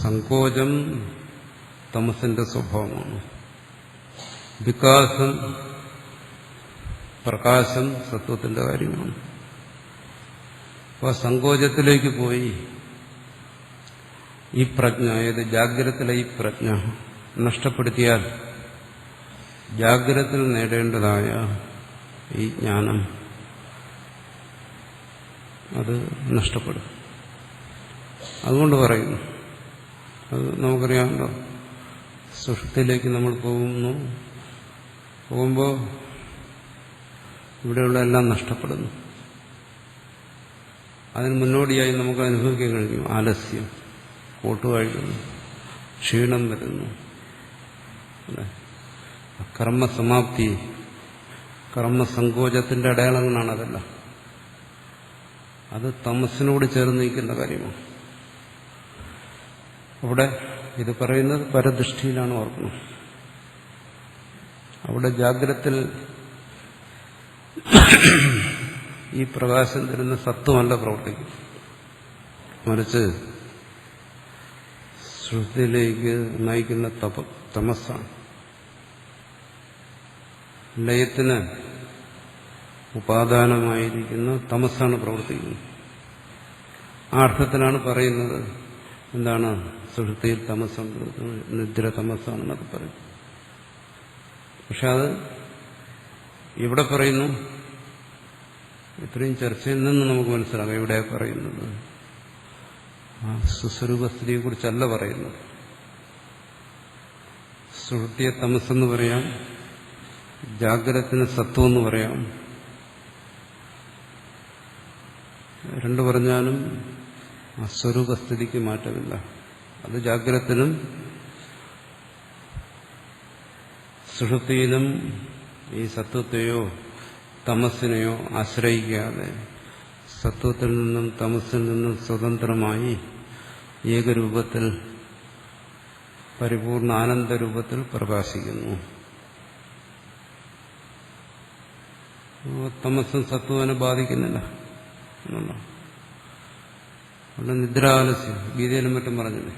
സങ്കോചം തമസിന്റെ സ്വഭാവമാണ്. വികാസം, പ്രകാശം സത്വത്തിന്റെ കാര്യമാണ്. അപ്പോൾ സങ്കോചത്തിലേക്ക് പോയി ഈ പ്രജ്ഞ, ഏത് ജാഗ്രതത്തിലെ ഈ പ്രജ്ഞ നഷ്ടപ്പെടുത്തിയാൽ ജാഗ്രതത്തിൽ നേടേണ്ടതായ ഈ ജ്ഞാനം അത് നഷ്ടപ്പെടും. അതുകൊണ്ട് പറയുന്നു, അത് നമുക്കറിയാമല്ലോ, സുഷുപ്തിയിലേക്ക് നമ്മൾ പോകുമ്പോൾ ഇവിടെയുള്ള എല്ലാം നഷ്ടപ്പെടുന്നു. അതിന് മുന്നോടിയായി നമുക്ക് അനുഭവിക്കാൻ കഴിയും ആലസ്യം, കൂട്ടുവാഴുന്നു, ക്ഷീണം വരുന്നു. കർമ്മസമാപ്തി, കർമ്മസങ്കോചത്തിന്റെ അടയാളങ്ങളാണ് അതെല്ലാം. അത് തമസിനോട് ചേർന്ന് നിൽക്കുന്ന കാര്യമാണ്. അവിടെ ഇത് പറയുന്നത് പരദൃഷ്ടിയിലാണ് ഓർക്കണം. അവിടെ ജാഗ്രതത്തിൽ ഈ പ്രകാശം തരുന്ന സത്വമല്ല പ്രവർത്തിക്കും, മറിച്ച് ശ്രുതിയിലേക്ക് നയിക്കുന്ന തമസ്സാണ്. ലയത്തിന് ഉപാദാനമായിരിക്കുന്ന തമസ്സാണ് പ്രവർത്തിക്കുന്നത്. ആ അർത്ഥത്തിലാണ് പറയുന്നത് എന്താണ് സുഷുപ്തിയിൽ തമസ്സുണ്ട്, നിദ്ര തമസ്സാണെന്നൊക്കെ പറയും. പക്ഷെ അത് ഇവിടെ പറയുന്നു, ഇത്രയും ചർച്ചയിൽ നിന്ന് നമുക്ക് മനസ്സിലാക്കാം ഇവിടെ പറയുന്നത് ആ സുസ്വരൂപസ്ഥിതിയെ കുറിച്ചല്ല പറയുന്നത്. സുഷുപ്തിയെ തമസ്സെന്ന് പറയാം, ജാഗ്രതത്തിന് സത്വമെന്ന് പറയാം. രണ്ടു പറഞ്ഞാലും ആ സ്വരൂപസ്ഥിതിക്ക് മാറ്റമില്ല. അത് ജാഗ്രതത്തിനും സുഷുപ്തിയിലും ഈ സത്വത്തെയോ തമസ്സിനെയോ ആശ്രയിക്കാതെ സത്വത്തിൽ നിന്നും തമസ്സിൽ നിന്നും സ്വതന്ത്രമായി ഏകരൂപത്തിൽ, പരിപൂർണ ആനന്ദരൂപത്തിൽ പ്രകാശിക്കുന്നു. തമസ്സും സത്വനെ ബാധിക്കുന്നില്ല എന്നുള്ള. അവിടെ നിദ്രാലസ്യം ഗീതയിലും മറ്റും പറഞ്ഞില്ലേ,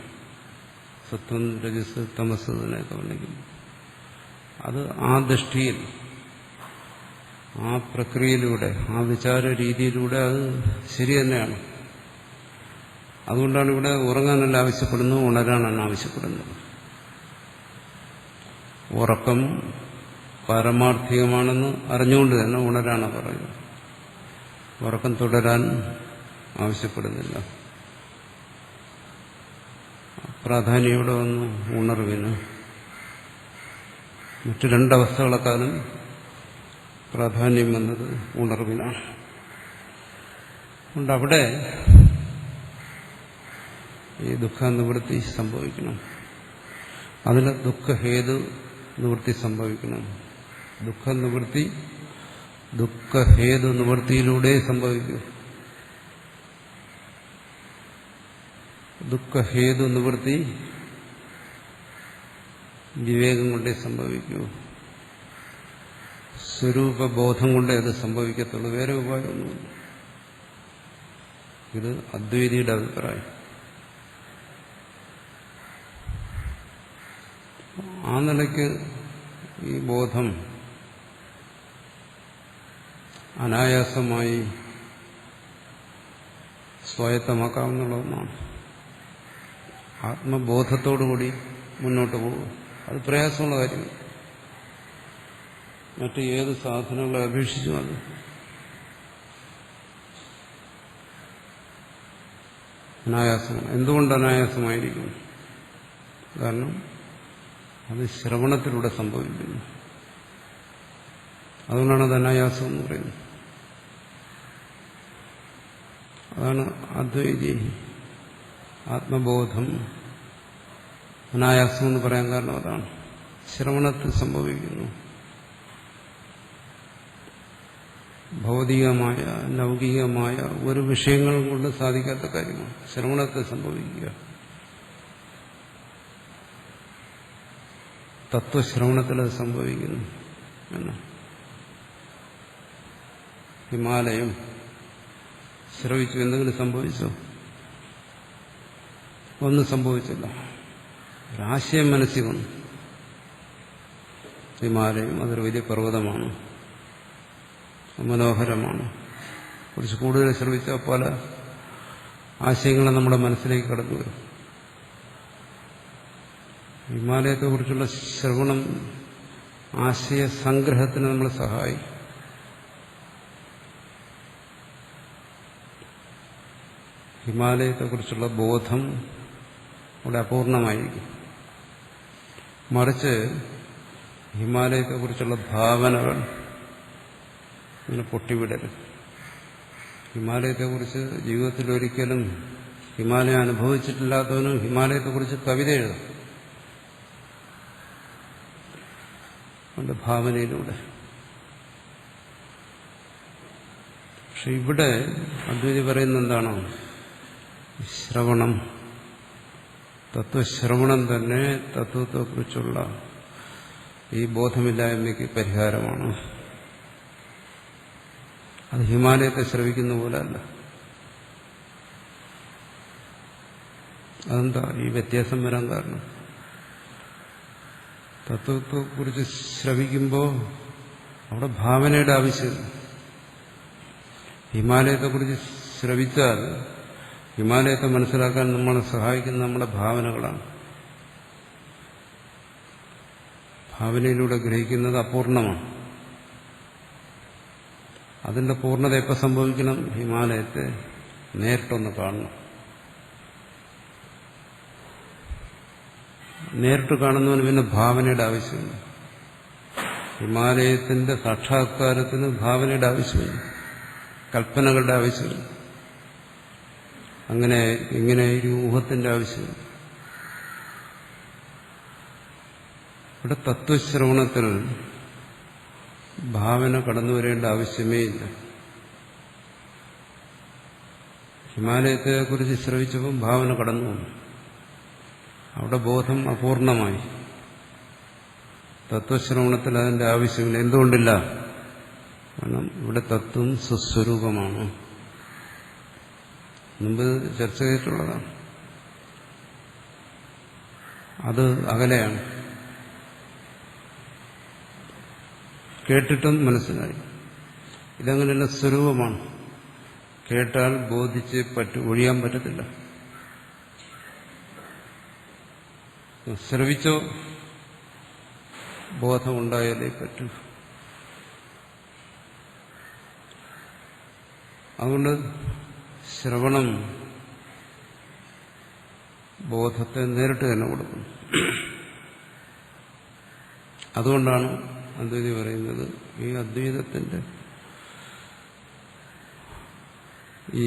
സത്വം രജസ് തമസ് ഇതിനെയൊക്കെ ഉണ്ടെങ്കിൽ അത് ആ ദൃഷ്ടിയിൽ ആ പ്രക്രിയയിലൂടെ, ആ വിചാര രീതിയിലൂടെ അത് ശരി തന്നെയാണ്. അതുകൊണ്ടാണ് ഇവിടെ ഉറങ്ങാനല്ല ആവശ്യപ്പെടുന്നത്, ഉണരാനാണ് ആവശ്യപ്പെടുന്നത്. ഉറക്കം പാരമാർത്ഥികമാണെന്ന് അറിഞ്ഞുകൊണ്ട് തന്നെ ഉണരാനാണ് പറയുന്നത്. ഉറക്കം തുടരാൻ ആവശ്യപ്പെടുന്നില്ല. പ്രാധാന്യം ഇവിടെ വന്നു ഉണർവിന്. മറ്റു രണ്ടവസ്ഥകളെക്കാളും പ്രാധാന്യം വന്നത് ഉണർവിനാണ്. അതുകൊണ്ട് അവിടെ ഈ ദുഃഖനിവൃത്തി സംഭവിക്കണം. അതിന് ദുഃഖഹേതു നിവൃത്തി സംഭവിക്കണം. ദുഃഖനിവൃത്തി ദുഃഖഹേതു നിവൃത്തിയിലൂടെ സംഭവിക്കൂ. ദുഃഖഹേതു നിവൃത്തി വിവേകം കൊണ്ടേ സംഭവിക്കൂ. സ്വരൂപബോധം കൊണ്ടേ അത് സംഭവിക്കത്തുള്ളൂ. വേറെ ഉപായമൊന്നുമില്ല. ഇത് അദ്വൈതിയുടെ അഭിപ്രായം. ആ നിലയ്ക്ക് ഈ ബോധം അനായാസമായി സ്വായത്തമാക്കാവുന്ന ഒന്നാണ്. ആത്മബോധത്തോടുകൂടി മുന്നോട്ട് പോകും. അത് പ്രയാസമുള്ള കാര്യമാണ്. മറ്റ് ഏത് സാധനങ്ങളെ അപേക്ഷിച്ചും അത് അനായാസമാണ്. എന്തുകൊണ്ട് അനായാസമായിരിക്കും? കാരണം അത് ശ്രവണത്തിലൂടെ സംഭവിക്കുന്നു. അതുകൊണ്ടാണ് അത് അനായാസം എന്ന് പറയുന്നത്. അതാണ് അദ്വൈതി ആത്മബോധം അനായാസം എന്ന് പറയാൻ കാരണം അതാണ്. ശ്രവണത്തിൽ സംഭവിക്കുന്നു. ഭൗതികമായ ലൗകികമായ ഒരു വിഷയങ്ങളും കൊണ്ട് സാധിക്കാത്ത കാര്യമാണ് ശ്രവണത്തിൽ സംഭവിക്കുക. തത്വശ്രവണത്തിൽ അത് സംഭവിക്കുന്നു എന്നാണ്. ഹിമാലയം ശ്രവിച്ചു, എന്തെങ്കിലും സംഭവിച്ചോ? ഒന്നും സംഭവിച്ചില്ല. ഒരാശയം മനസ്സിൽ വന്നു. ഹിമാലയം അതൊരു വലിയ പർവ്വതമാണ്, മനോഹരമാണ്. കുറച്ച് കൂടുതൽ ശ്രമിച്ചാൽ പല ആശയങ്ങളും നമ്മുടെ മനസ്സിലേക്ക് കടന്നു വരും. ഹിമാലയത്തെക്കുറിച്ചുള്ള ശ്രവണം ആശയസംഗ്രഹത്തിന് നമ്മളെ സഹായിക്കും. ഹിമാലയത്തെക്കുറിച്ചുള്ള ബോധം അവിടെ അപൂർണമായിരിക്കും. മറിച്ച് ഹിമാലയത്തെക്കുറിച്ചുള്ള ഭാവനകൾ ഇങ്ങനെ പൊട്ടിവിടരും. ഹിമാലയത്തെക്കുറിച്ച് ജീവിതത്തിൽ ഒരിക്കലും ഹിമാലയം അനുഭവിച്ചിട്ടില്ലാത്തവനും ഹിമാലയത്തെക്കുറിച്ച് കവിത എഴുതും. അതുകൊണ്ട് ഭാവനയിലൂടെ. പക്ഷെ ഇവിടെ അദ്വൈതി പറയുന്ന എന്താണോ? ശ്രവണം, തത്വശ്രവണം തന്നെ തത്വത്തെക്കുറിച്ചുള്ള ഈ ബോധമില്ലായ്മയ്ക്ക് പരിഹാരമാണ്. അത് ഹിമാലയത്തെ ശ്രവിക്കുന്ന പോലെ അല്ല. അതെന്താ ഈ വ്യത്യാസം വരാൻ കാരണം? തത്വത്തെക്കുറിച്ച് ശ്രവിക്കുമ്പോൾ അവിടെ ഭാവനയുടെ ആവശ്യമില്ല. ഹിമാലയത്തെക്കുറിച്ച് ശ്രവിച്ചാൽ ഹിമാലയത്തെ മനസ്സിലാക്കാൻ നമ്മളെ സഹായിക്കുന്ന നമ്മുടെ ഭാവനകളാണ്. ഭാവനയിലൂടെ ഗ്രഹിക്കുന്നത് അപൂർണമാണ്. അതിന്റെ പൂർണ്ണത എപ്പോൾ സംഭവിക്കണം? ഹിമാലയത്തെ നേരിട്ടൊന്ന് കാണണം. നേരിട്ട് കാണുന്നതിന് പിന്നെ ഭാവനയുടെ ആവശ്യമില്ല. ഹിമാലയത്തിന്റെ സാക്ഷാത്കാരത്തിന് ഭാവനയുടെ ആവശ്യമില്ല, കൽപ്പനകളുടെ ആവശ്യമില്ല, അങ്ങനെ ഇങ്ങനെ ഒരു ഊഹത്തിന്റെ ആവശ്യമില്ല. ഇവിടെ തത്വശ്രവണത്തിൽ ഭാവന കടന്നു വരേണ്ട ആവശ്യമേ ഇല്ല. ഹിമാലയത്തെക്കുറിച്ച് ശ്രവിച്ചപ്പോൾ ഭാവന കടന്നു വന്നു. അവിടെ ബോധം അപൂർണമായി. തത്വശ്രവണത്തിൽ അതിന്റെ ആവശ്യമില്ല. എന്തുകൊണ്ടില്ല? കാരണം ഇവിടെ തത്വം സ്വസ്വരൂപമാണ്. മുമ്പ് ചർച്ച ചെയ്തിട്ടുള്ളതാണ്. അത് അകലെയാണ്. കേട്ടിട്ടും മനസ്സിലായി. ഇതങ്ങനെയുള്ള സ്വരൂപമാണ്. കേട്ടാൽ ബോധിച്ച് ഒഴിയാൻ പറ്റത്തില്ല. ശ്രവിച്ചോ ബോധമുണ്ടായാലേ പറ്റൂ. അതുകൊണ്ട് ശ്രവണം ബോധത്തെ നേരിട്ട് തന്നെ കൊടുക്കുന്നു. അതുകൊണ്ടാണ് അദ്വൈതി പറയുന്നത് ഈ അദ്വൈതത്തിന്റെ ഈ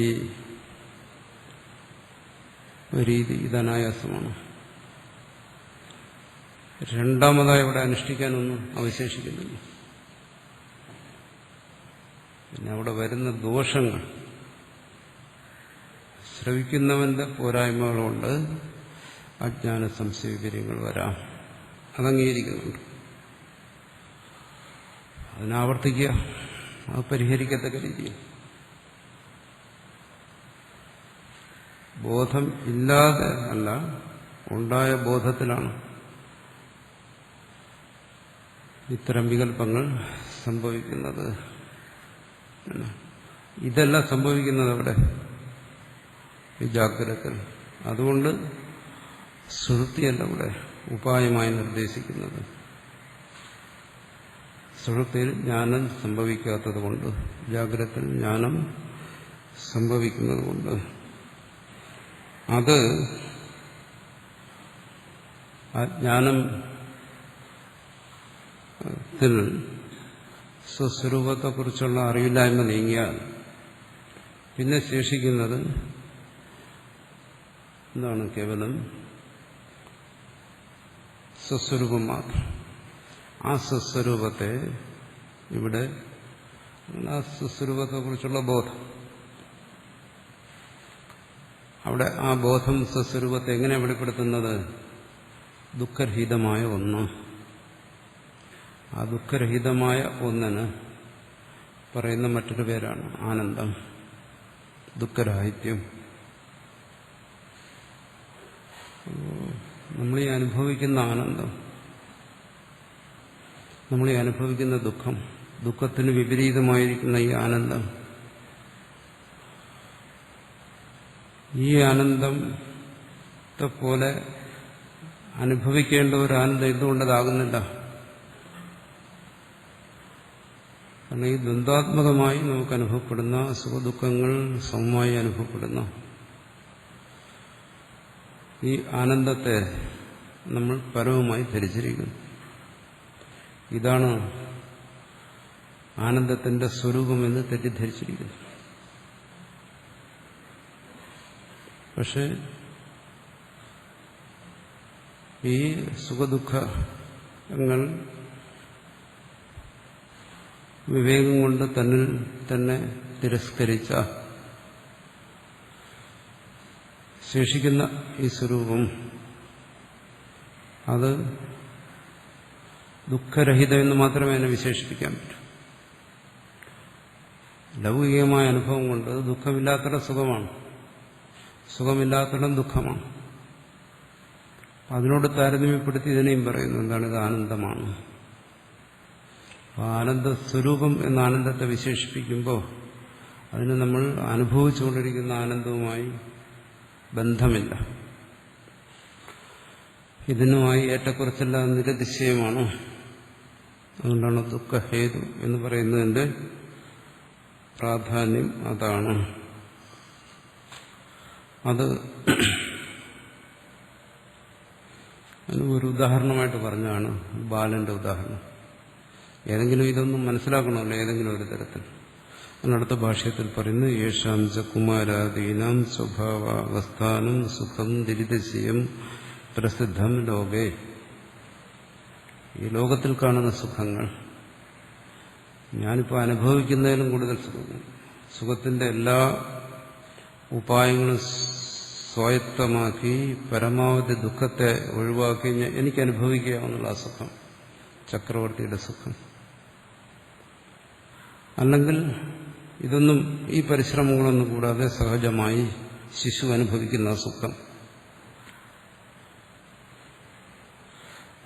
രീതി ഇതനായാസമാണ്. രണ്ടാമതായി അവിടെ അനുഷ്ഠിക്കാനൊന്നും അവശേഷിക്കുന്നില്ല. പിന്നെ അവിടെ വരുന്ന ദോഷങ്ങൾ, ശ്രവിക്കുന്നവന്റെ പോരായ്മകളുണ്ട്, അജ്ഞാന സംശയവിര്യങ്ങൾ വരാം, അതംഗീകരിക്കുന്നുണ്ട്. അതിനാവർത്തിക്കുക, അത് പരിഹരിക്കത്തക്ക രീതിയിൽ. ബോധം ഇല്ലാതെ അല്ല, ഉണ്ടായ ബോധത്തിലാണ് ഇത്തരം വികല്പങ്ങൾ സംഭവിക്കുന്നത്. ഇതെല്ലാം സംഭവിക്കുന്നത് അവിടെ ഈ ജാഗ്രതത്തിൽ. അതുകൊണ്ട് സുഷുപ്തിയല്ല ഇവിടെ ഉപായമായി നിർദ്ദേശിക്കുന്നത്. സുഷുപ്തിയിൽ ജ്ഞാനം സംഭവിക്കാത്തതുകൊണ്ട്, ജാഗ്രതത്തിൽ ജ്ഞാനം സംഭവിക്കുന്നതുകൊണ്ട് അത് ആ ജ്ഞാനത്തിൽ സ്വസ്വരൂപത്തെക്കുറിച്ചുള്ള അറിവില്ലായ്മ നീങ്ങിയാൽ പിന്നെ ശേഷിക്കുന്നത് എന്താണ്? കേവലം സ്വസ്വരൂപം മാത്രം. ആ സ്വസ്വരൂപത്തെ ഇവിടെ, ആ സ്വസ്വരൂപത്തെക്കുറിച്ചുള്ള ബോധം, അവിടെ ആ ബോധം സ്വസ്വരൂപത്തെ എങ്ങനെ വെളിപ്പെടുത്തുന്നത്? ദുഃഖരഹിതമായ ഒന്ന്. ആ ദുഃഖരഹിതമായ ഒന്നിന് പറയുന്ന മറ്റൊരു പേരാണ് ആനന്ദം, ദുഃഖരാഹിത്യം. നമ്മളീ അനുഭവിക്കുന്ന ആനന്ദം, നമ്മളീ അനുഭവിക്കുന്ന ദുഃഖം, ദുഃഖത്തിന് വിപരീതമായിരിക്കുന്ന ഈ ആനന്ദം, ഈ ആനന്ദത്തെ പോലെ അനുഭവിക്കേണ്ട ഒരു ആനന്ദം എന്തുകൊണ്ടതാകുന്നില്ല? കാരണം ഈ ദ്വന്ദ്വാത്മകമായി നമുക്ക് അനുഭവപ്പെടുന്ന സുഖദുഃഖങ്ങൾ സമമായി അനുഭവപ്പെടുന്ന ഈ ആനന്ദത്തെ നമ്മൾ പരവുമായി ധരിച്ചിരിക്കുന്നു. ഇതാണ് ആനന്ദത്തിന്റെ സ്വരൂപമെന്ന് തെറ്റിദ്ധരിച്ചിരിക്കുന്നു. പക്ഷെ ഈ സുഖദുഃഖങ്ങൾ വിവേകം കൊണ്ട് തന്നിൽ തന്നെ തിരസ്കരിച്ച ശേഷിക്കുന്ന ഈ സ്വരൂപം, അത് ദുഃഖരഹിതം എന്ന് മാത്രമേ അതിനെ വിശേഷിപ്പിക്കാൻ പറ്റൂ. ലൗകികമായ അനുഭവം കൊണ്ട് ദുഃഖമില്ലാത്തിടം സുഖമാണ്, സുഖമില്ലാത്തിടം ദുഃഖമാണ്. അതിനോട് താരതമ്യപ്പെടുത്തി ഇതിനെയും പറയുന്നു. എന്താണ്? ഇത് ആനന്ദമാണ്. ആനന്ദസ്വരൂപം എന്ന ആനന്ദത്തെ വിശേഷിപ്പിക്കുമ്പോൾ അതിന് നമ്മൾ അനുഭവിച്ചുകൊണ്ടിരിക്കുന്ന ആനന്ദവുമായി ബന്ധമില്ല. ഇതിനുമായി ഏറ്റക്കുറച്ചെല്ലാം നിരതിശയമാണ്. അതുകൊണ്ടാണ് ദുഃഖഹേതു എന്ന് പറയുന്നതിന്റെ പ്രാധാന്യം അതാണ്. അത് ഒരു ഉദാഹരണമായിട്ട് പറഞ്ഞാണ് ബാലന്റെ ഉദാഹരണം. ഏതെങ്കിലും ഇതൊന്നും മനസ്സിലാക്കണമല്ലോ, ഏതെങ്കിലും ഒരു തരത്തിൽ. അതിനടുത്ത ഭാഷ്യത്തിൽ പറയുന്നു, യേശാം ച കുമാരാദീനാം സ്വഭാവാവസ്ഥാനം സുഖം ദുരിതശയം പ്രസിദ്ധം ലോകേ. ഈ ലോകത്തിൽ കാണുന്ന സുഖങ്ങൾ, ഞാനിപ്പോൾ അനുഭവിക്കുന്നതിലും കൂടുതൽ സുഖങ്ങൾ, സുഖത്തിന്റെ എല്ലാ ഉപായങ്ങളും സ്വായത്തമാക്കി പരമാവധി ദുഃഖത്തെ ഒഴിവാക്കി എനിക്ക് അനുഭവിക്കാവുന്നുള്ള ആ സുഖം, ചക്രവർത്തിയുടെ സുഖം. അല്ലെങ്കിൽ ഇതൊന്നും ഈ പരിശ്രമങ്ങളൊന്നും കൂടാതെ സഹജമായി ശിശു അനുഭവിക്കുന്ന സുഖം,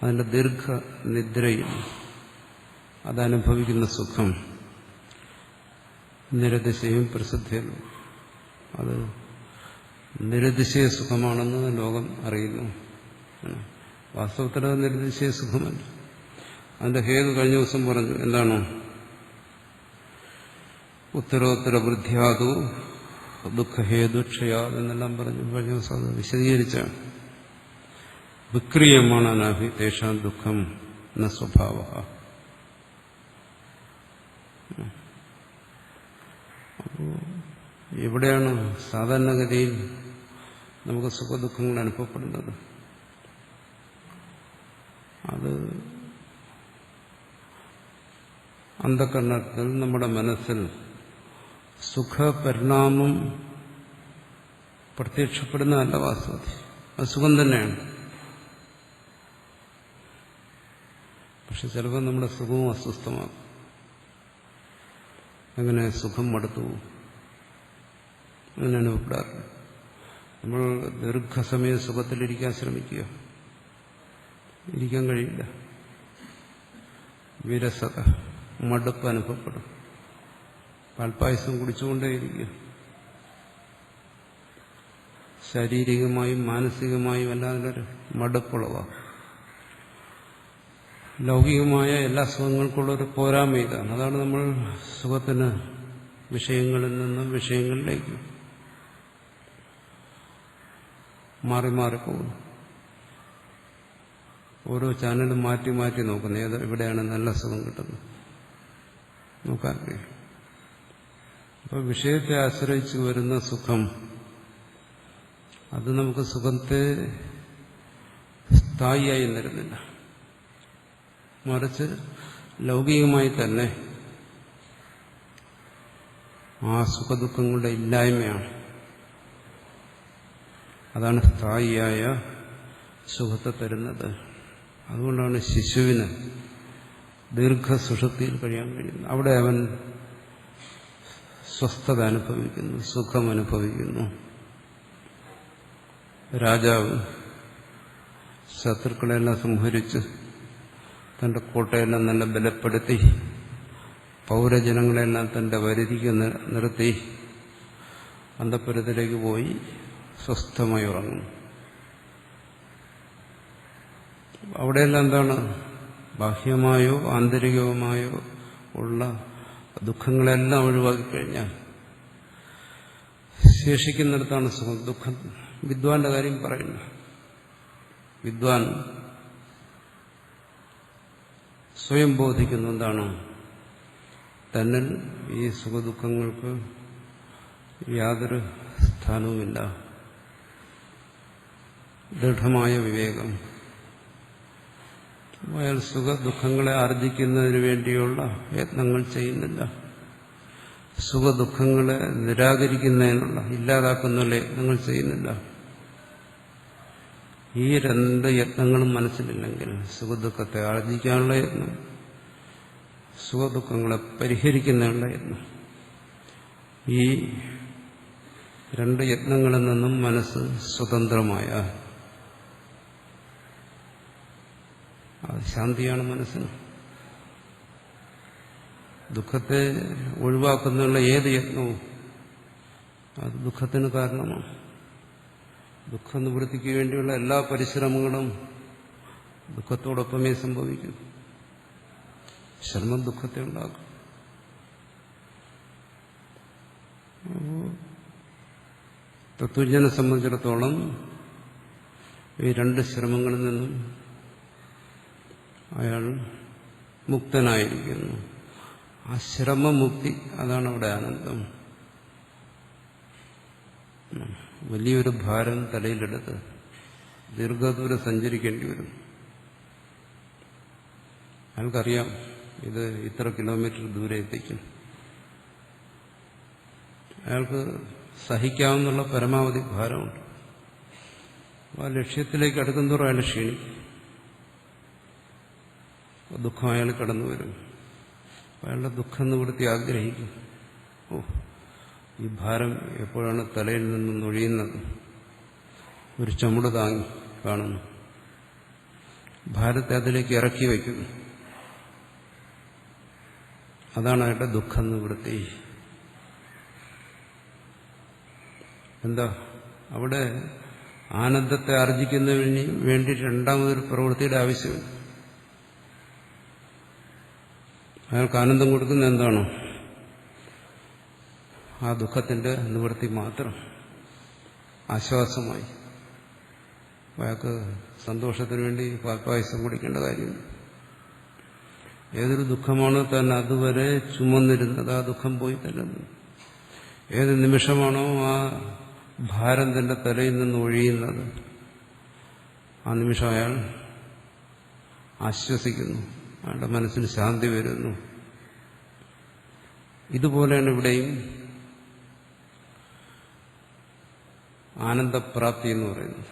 അതിന്റെ ദീർഘനിദ്രയിൽ അതനുഭവിക്കുന്ന സുഖം, നിരതിശയും പ്രസിദ്ധിയല്ലോ. അത് നിരതിശയ സുഖമാണെന്ന് ലോകം അറിയുന്നു. വാസ്തവത്തിൽ അത് നിരതിശയ സുഖമല്ല. അതിന്റെ ഹേതു കഴിഞ്ഞ ദിവസം പറഞ്ഞു. എന്താണ്? ഉത്തരോത്തര വൃദ്ധ്യാതു ദുഃഖഹേതുക്ഷയാ എന്നെല്ലാം പറഞ്ഞു. കഴിഞ്ഞ ദിവസം അത് വിശദീകരിച്ചാണ്. വിക്രിയമാണ് അനാഭി തേഷാം ദുഃഖം ന സ്വഭാവ. അപ്പോൾ എവിടെയാണ് സാധാരണഗതിയിൽ നമുക്ക് സുഖദുഃഖങ്ങൾ അനുഭവപ്പെടുന്നത്? അത് അന്ധകരണത്തിൽ നമ്മുടെ മനസ്സിൽ സുഖപരിണാമം പ്രത്യക്ഷപ്പെടുന്നതല്ല വാസ്തവത്തിൽ. അത് സുഖം തന്നെയാണ്. പക്ഷെ ചിലപ്പോൾ നമ്മുടെ സുഖവും അസ്വസ്ഥമാകും. അങ്ങനെ സുഖം മടുത്തു അങ്ങനെ അനുഭവപ്പെടാറില്ല. നമ്മൾ ദീർഘസമയം സുഖത്തിലിരിക്കാൻ ശ്രമിക്കുക, ഇരിക്കാൻ കഴിയില്ല. വിരസത, മടുപ്പ് അനുഭവപ്പെടും. പാൽപ്പായസം കുടിച്ചുകൊണ്ടേയിരിക്കുക. ശാരീരികമായും മാനസികമായും അല്ലാതൊരു മടുപ്പുളവാകും. ലൗകികമായ എല്ലാ സുഖങ്ങൾക്കുള്ളൊരു പോരായ്മ ഇതാണ്. അതാണ് നമ്മൾ സുഖത്തിന് വിഷയങ്ങളിൽ നിന്നും വിഷയങ്ങളിലേക്ക് മാറി മാറിപ്പോകുന്നു. ഓരോ ചാനലും മാറ്റി മാറ്റി നോക്കുന്നു. ഏത് എവിടെയാണ് നല്ല സുഖം കിട്ടുന്നത് നോക്കാൻ കഴിയും. അപ്പോൾ വിഷയത്തെ ആശ്രയിച്ച് വരുന്ന സുഖം, അത് നമുക്ക് സുഖത്തെ സ്ഥായിയായി തരുന്നില്ല. മറിച്ച് ലൗകികമായി തന്നെ ആ സുഖദുഃഖങ്ങളുടെ ഇല്ലായ്മയാണ്. അതാണ് സ്ഥായിയായ സുഖത്തെ തരുന്നത്. അതുകൊണ്ടാണ് ശിശുവിന് ദീർഘസുഷുപ്തിയിൽ കഴിയാൻ കഴിയുന്നത്. അവിടെ അവൻ സ്വസ്ഥത അനുഭവിക്കുന്നു, സുഖം അനുഭവിക്കുന്നു. രാജാവ് ശത്രുക്കളെല്ലാം സംഹരിച്ച് തന്റെ കോട്ടയെല്ലാം നല്ല ബലപ്പെടുത്തി പൗരജനങ്ങളെല്ലാം തന്റെ വരുതിക്ക് നിർത്തി അന്തഃപുരത്തിലേക്ക് പോയി സ്വസ്ഥമായി ഉറങ്ങുന്നു. അവിടെയെല്ലാം എന്താണ്? ബാഹ്യമായോ ആന്തരികമായോ ഉള്ള ദുഃഖങ്ങളെല്ലാം ഒഴിവാക്കിക്കഴിഞ്ഞാൽ ശേഷിക്കുന്നിടത്താണ് സുഖം. ദുഃഖം വിദ്വാന്റെ കാര്യം പറയുന്നു. വിദ്വാൻ സ്വയം ബോധിക്കുന്ന എന്താണ്? തന്നിൽ ഈ സുഖദുഃഖങ്ങൾക്ക് യാതൊരു സ്ഥാനവുമില്ല. ദൃഢമായ വിവേകം. അയാൾ സുഖദുഃഖങ്ങളെ ആർജിക്കുന്നതിന് വേണ്ടിയുള്ള യത്നങ്ങൾ ചെയ്യുന്നില്ല. സുഖദുഃഖങ്ങളെ നിരാകരിക്കുന്നതിനുള്ള, ഇല്ലാതാക്കുന്നതിനുള്ള യത്നങ്ങൾ ചെയ്യുന്നില്ല. ഈ രണ്ട് യത്നങ്ങളും മനസ്സിലില്ലെങ്കിൽ, സുഖദുഃഖത്തെ ആർജിക്കാനുള്ള യത്നം, സുഖദുഃഖങ്ങളെ പരിഹരിക്കുന്നതിനുള്ള യത്നം, ഈ രണ്ട് യത്നങ്ങളിൽ നിന്നും മനസ്സ് സ്വതന്ത്രമായ അത് ശാന്തിയാണ് മനസ്സിന്. ദുഃഖത്തെ ഒഴിവാക്കുന്നതിനുള്ള ഏത് യത്നവും അത് ദുഃഖത്തിന് കാരണമാണ്. ദുഃഖനിവൃത്തിക്ക് വേണ്ടിയുള്ള എല്ലാ പരിശ്രമങ്ങളും ദുഃഖത്തോടൊപ്പമേ സംഭവിക്കും. ശ്രമം ദുഃഖത്തെ ഉണ്ടാക്കും. തത്വജ്ഞനെ സംബന്ധിച്ചിടത്തോളം ഈ രണ്ട് ശ്രമങ്ങളിൽ നിന്നും അയാൾ മുക്തനായിരിക്കുന്നു. ആ ശ്രമമുക്തി, അതാണ് അവിടെ ആനന്ദം. വലിയൊരു ഭാരം തലയിലെടുത്ത് ദീർഘദൂരം സഞ്ചരിക്കേണ്ടി വരും. അയാൾക്കറിയാം ഇത് ഇത്ര കിലോമീറ്റർ ദൂരെ എത്തിക്കും. അയാൾക്ക് സഹിക്കാവുന്നുള്ള പരമാവധി ഭാരമുണ്ട്. ആ ലക്ഷ്യത്തിലേക്ക് അടുക്കുന്തോറും അയാൾ ക്ഷീണിക്കും. ദുഃഖം അയാൾ കടന്നു വരും. അയാളുടെ ദുഃഖം നിവൃത്തി ആഗ്രഹിക്കും. ഈ ഭാരം എപ്പോഴാണ് തലയിൽ നിന്നും ഒഴിയുന്നത്? ഒരു ചുമട് താങ്ങി കാണുന്നു. ഭാരത്തെ അതിലേക്ക് ഇറക്കി വയ്ക്കുന്നു. അതാണ് അയാളുടെ ദുഃഖം നിവൃത്തി. എന്താ അവിടെ ആനന്ദത്തെ ആർജിക്കുന്നതിന് വേണ്ടി രണ്ടാമതൊരു പ്രവൃത്തിയുടെ ആവശ്യമില്ല. അയാൾക്ക് ആനന്ദം കൊടുക്കുന്ന എന്താണോ ആ ദുഃഖത്തിന്റെ നിവൃത്തി മാത്രം ആശ്വാസമായി. അയാൾക്ക് സന്തോഷത്തിന് വേണ്ടി പാൽപ്പായസം കുടിക്കേണ്ട കാര്യമില്ല. ഏതൊരു ദുഃഖമാണോ താൻ അതുവരെ ചുമന്നിരുന്നത് ആ ദുഃഖം പോയി തന്നെ. ഏത് നിമിഷമാണോ ആ ഭാരം തന്റെ തലയിൽ നിന്ന് ഒഴിയുന്നത് ആ നിമിഷം അയാൾ ആശ്വസിക്കുന്നു, അയാളുടെ മനസ്സിന് ശാന്തി വരുന്നു. ഇതുപോലെയാണ് ഇവിടെയും ആനന്ദപ്രാപ്തി എന്ന് പറയുന്നത്.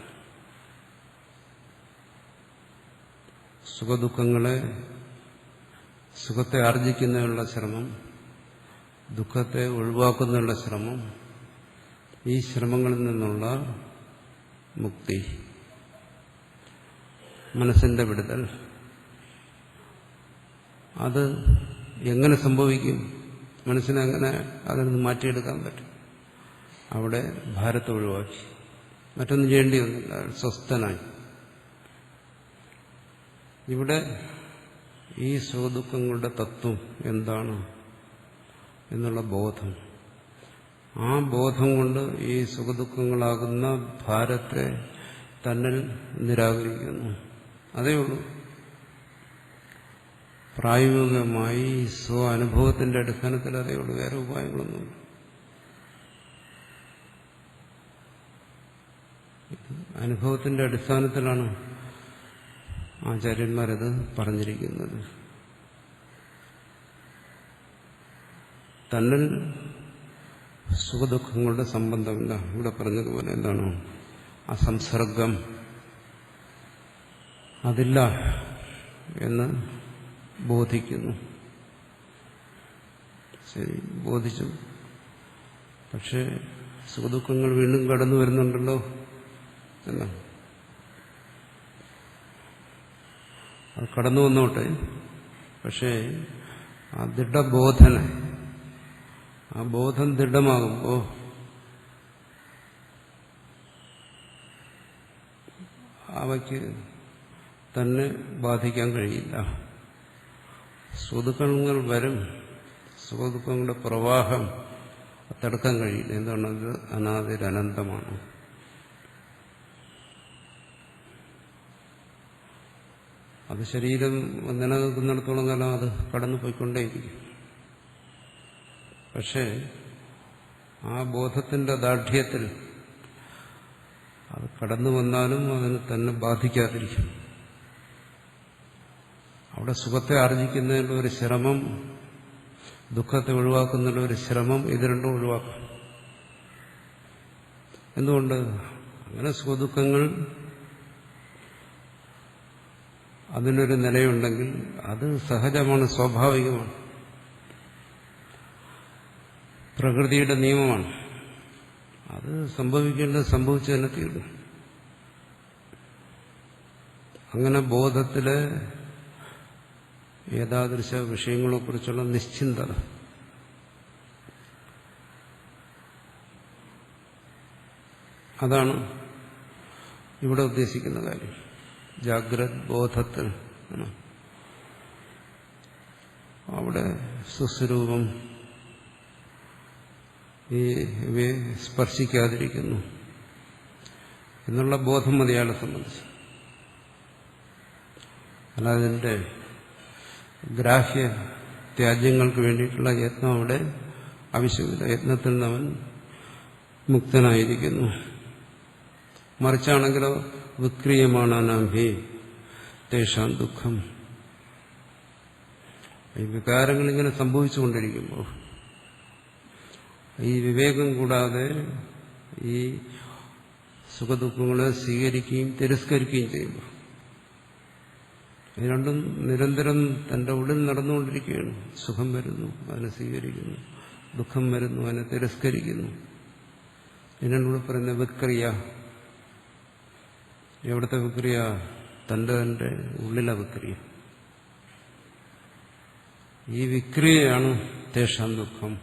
സുഖത്തെ ആർജിക്കുന്നതിനുള്ള ശ്രമം, ദുഃഖത്തെ ഒഴിവാക്കുന്നതിനുള്ള ശ്രമം, ഈ ശ്രമങ്ങളിൽ നിന്നുള്ള മുക്തി, മനസ്സിന്റെ വിടുതൽ, അത് എങ്ങനെ സംഭവിക്കും? മനസ്സിനെങ്ങനെ അതിൽ നിന്ന് മാറ്റിയെടുക്കാൻ പറ്റും? അവിടെ ഭാരത്തെ ഒഴിവാക്കി, മറ്റൊന്നും ചെയ്യേണ്ടി വന്നില്ല, സ്വസ്ഥനായി. ഇവിടെ ഈ സുഖദുഃഖങ്ങളുടെ തത്വം എന്താണ് എന്നുള്ള ബോധം, ആ ബോധം കൊണ്ട് ഈ സുഖദുഃഖങ്ങളാകുന്ന ഭാരത്തെ തന്നിൽ നിരാകരിക്കുന്നു. അതേ ഉള്ളൂ. പ്രായോഗികമായി സ്വ അനുഭവത്തിന്റെ അടിസ്ഥാനത്തിൽ അതേ ഉള്ളൂ, വേറെ ഉപായങ്ങളൊന്നുമില്ല. അനുഭവത്തിന്റെ അടിസ്ഥാനത്തിലാണ് ആചാര്യന്മാരത് പറഞ്ഞിരിക്കുന്നത്. തന്നിൽ സുഖദുഃഖങ്ങളുടെ സംബന്ധമില്ല. ഇവിടെ പറഞ്ഞതുപോലെ എന്താണ് അസംസർഗം, അതില്ല എന്ന് ബോധിക്കുന്നു. ശരി, ബോധിച്ചു. പക്ഷേ സുഖദുഃഖങ്ങൾ വീണ്ടും കടന്നു വരുന്നുണ്ടല്ലോ എന്നാണ്. അത് കടന്നു വന്നോട്ടെ, പക്ഷേ ആ ദൃഢബോധന, ആ ബോധം ദൃഢമാകുമ്പോൾ അവയ്ക്ക് തന്നെ ബാധിക്കാൻ കഴിയില്ല. സുഖദുഃഖങ്ങൾ വരും, സുഖദുഃഖങ്ങളുടെ പ്രവാഹം തടുക്കാൻ കഴിയില്ല. എന്താണത്? അനാദിരനന്തമാണ്. അത് ശരീരം നിലനിൽക്കുന്നിടത്തോളം കാലം അത് കടന്നു പോയിക്കൊണ്ടേയിരിക്കും. പക്ഷേ ആ ബോധത്തിന്റെ ദാർഢ്യത്തിൽ അത് കടന്നു വന്നാലും അതിന് തന്നെ ബാധിക്കാതിരിക്കും. അവിടെ സുഖത്തെ ആർജിക്കുന്നതിനുള്ള ഒരു ശ്രമം, ദുഃഖത്തെ ഒഴിവാക്കുന്നതിനുള്ള ഒരു ശ്രമം, ഇത് രണ്ടും ഒഴിവാക്കും. എന്തുകൊണ്ട്? അങ്ങനെ സുഖദുഃഖങ്ങൾ അതിനൊരു നിലയുണ്ടെങ്കിൽ അത് സഹജമാണ്, സ്വാഭാവികമാണ്, പ്രകൃതിയുടെ നിയമമാണ്. അത് സംഭവിക്കേണ്ടത് സംഭവിച്ചു തന്നെ തീർന്നു. അങ്ങനെ ബോധത്തിലെ ഏതാദൃശ വിഷയങ്ങളെക്കുറിച്ചുള്ള നിശ്ചിന്തത, അതാണ് ഇവിടെ ഉദ്ദേശിക്കുന്ന കാര്യം. ജാഗ്രത് ബോധത്തിൽ അവിടെ സുസ്വരൂപം ഇവയെ സ്പർശിക്കാതിരിക്കുന്നു എന്നുള്ള ബോധം മതി അയാളെ സംബന്ധിച്ച്. അല്ലാതെ അതിൻ്റെ ഗ്രാഹ്യ ത്യാജ്യങ്ങൾക്ക് വേണ്ടിയിട്ടുള്ള യത്നം അവിടെ ആവശ്യമില്ല. യത്നത്തിൽ നിന്ന് അവൻ മുക്തനായിരിക്കുന്നു. മറിച്ചാണെങ്കിലോ വിക്രിയമാണാനാംഭി തേഷാം ദുഃഖം. ഈ വികാരങ്ങൾ ഇങ്ങനെ സംഭവിച്ചുകൊണ്ടിരിക്കുമ്പോൾ ഈ വിവേകം കൂടാതെ ഈ സുഖദുഃഖങ്ങളെ സ്വീകരിക്കുകയും തിരസ്കരിക്കുകയും ചെയ്യുമ്പോൾ ഇത് രണ്ടും നിരന്തരം തന്റെ ഉള്ളിൽ നടന്നുകൊണ്ടിരിക്കുകയാണ്. സുഖം വരുന്നു, അതിനെ സ്വീകരിക്കുന്നു, ദുഃഖം വരുന്നു, അതിനെ തിരസ്കരിക്കുന്നു. ഇതിനോട് പറയുന്ന വിക്രിയ. എവിടുത്തെ വിക്രിയ? തന്റെ ഉള്ളിലെ വിക്രിയ. ഈ വിക്രിയയാണ് തേഷാം ദുഃഖം.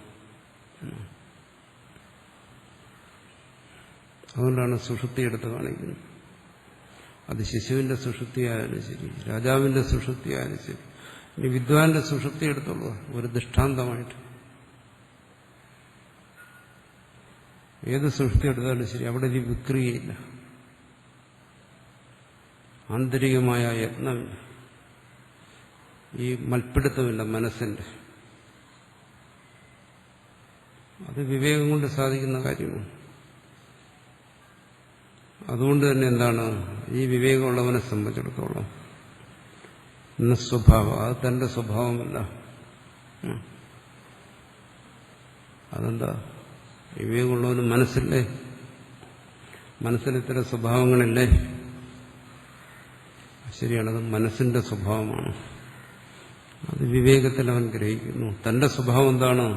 അതുകൊണ്ടാണ് സുഷുപ്തി എടുത്ത് കാണിക്കുന്നത്. അത് ശിശുവിന്റെ സുഷുപ്തിയായാലും ശരി, രാജാവിന്റെ സുഷുപ്തിയായാലും ശരി, ഇനി വിദ്വാന്റെ സുഷുപ്തി എടുത്തുള്ളൂ ഒരു ദൃഷ്ടാന്തമായിട്ട്. ഏത് സുഷുപ്തി എടുത്താലും ശരി, അവിടെ ഒരു വിക്രിയയില്ല, ആന്തരികമായ യത്നമില്ല, ഈ മൽപ്പിടുത്തമില്ല മനസ്സിന്റെ. അത് വിവേകം കൊണ്ട് സാധിക്കുന്ന കാര്യമാണ്. അതുകൊണ്ട് തന്നെ എന്താണ്, ഈ വിവേകമുള്ളവനെ സംബന്ധിച്ചിടത്തോളം സ്വഭാവം, അത് തന്റെ സ്വഭാവമല്ല. അതെന്താ, വിവേകമുള്ളവന് മനസ്സില്ലേ, മനസ്സിൽ ഇത്തരം സ്വഭാവങ്ങളില്ലേ? ശരിയാണത് മനസ്സിന്റെ സ്വഭാവമാണ്. അത് വിവേകത്തിൽ അവൻ ഗ്രഹിക്കുന്നു. തന്റെ സ്വഭാവം എന്താണ്?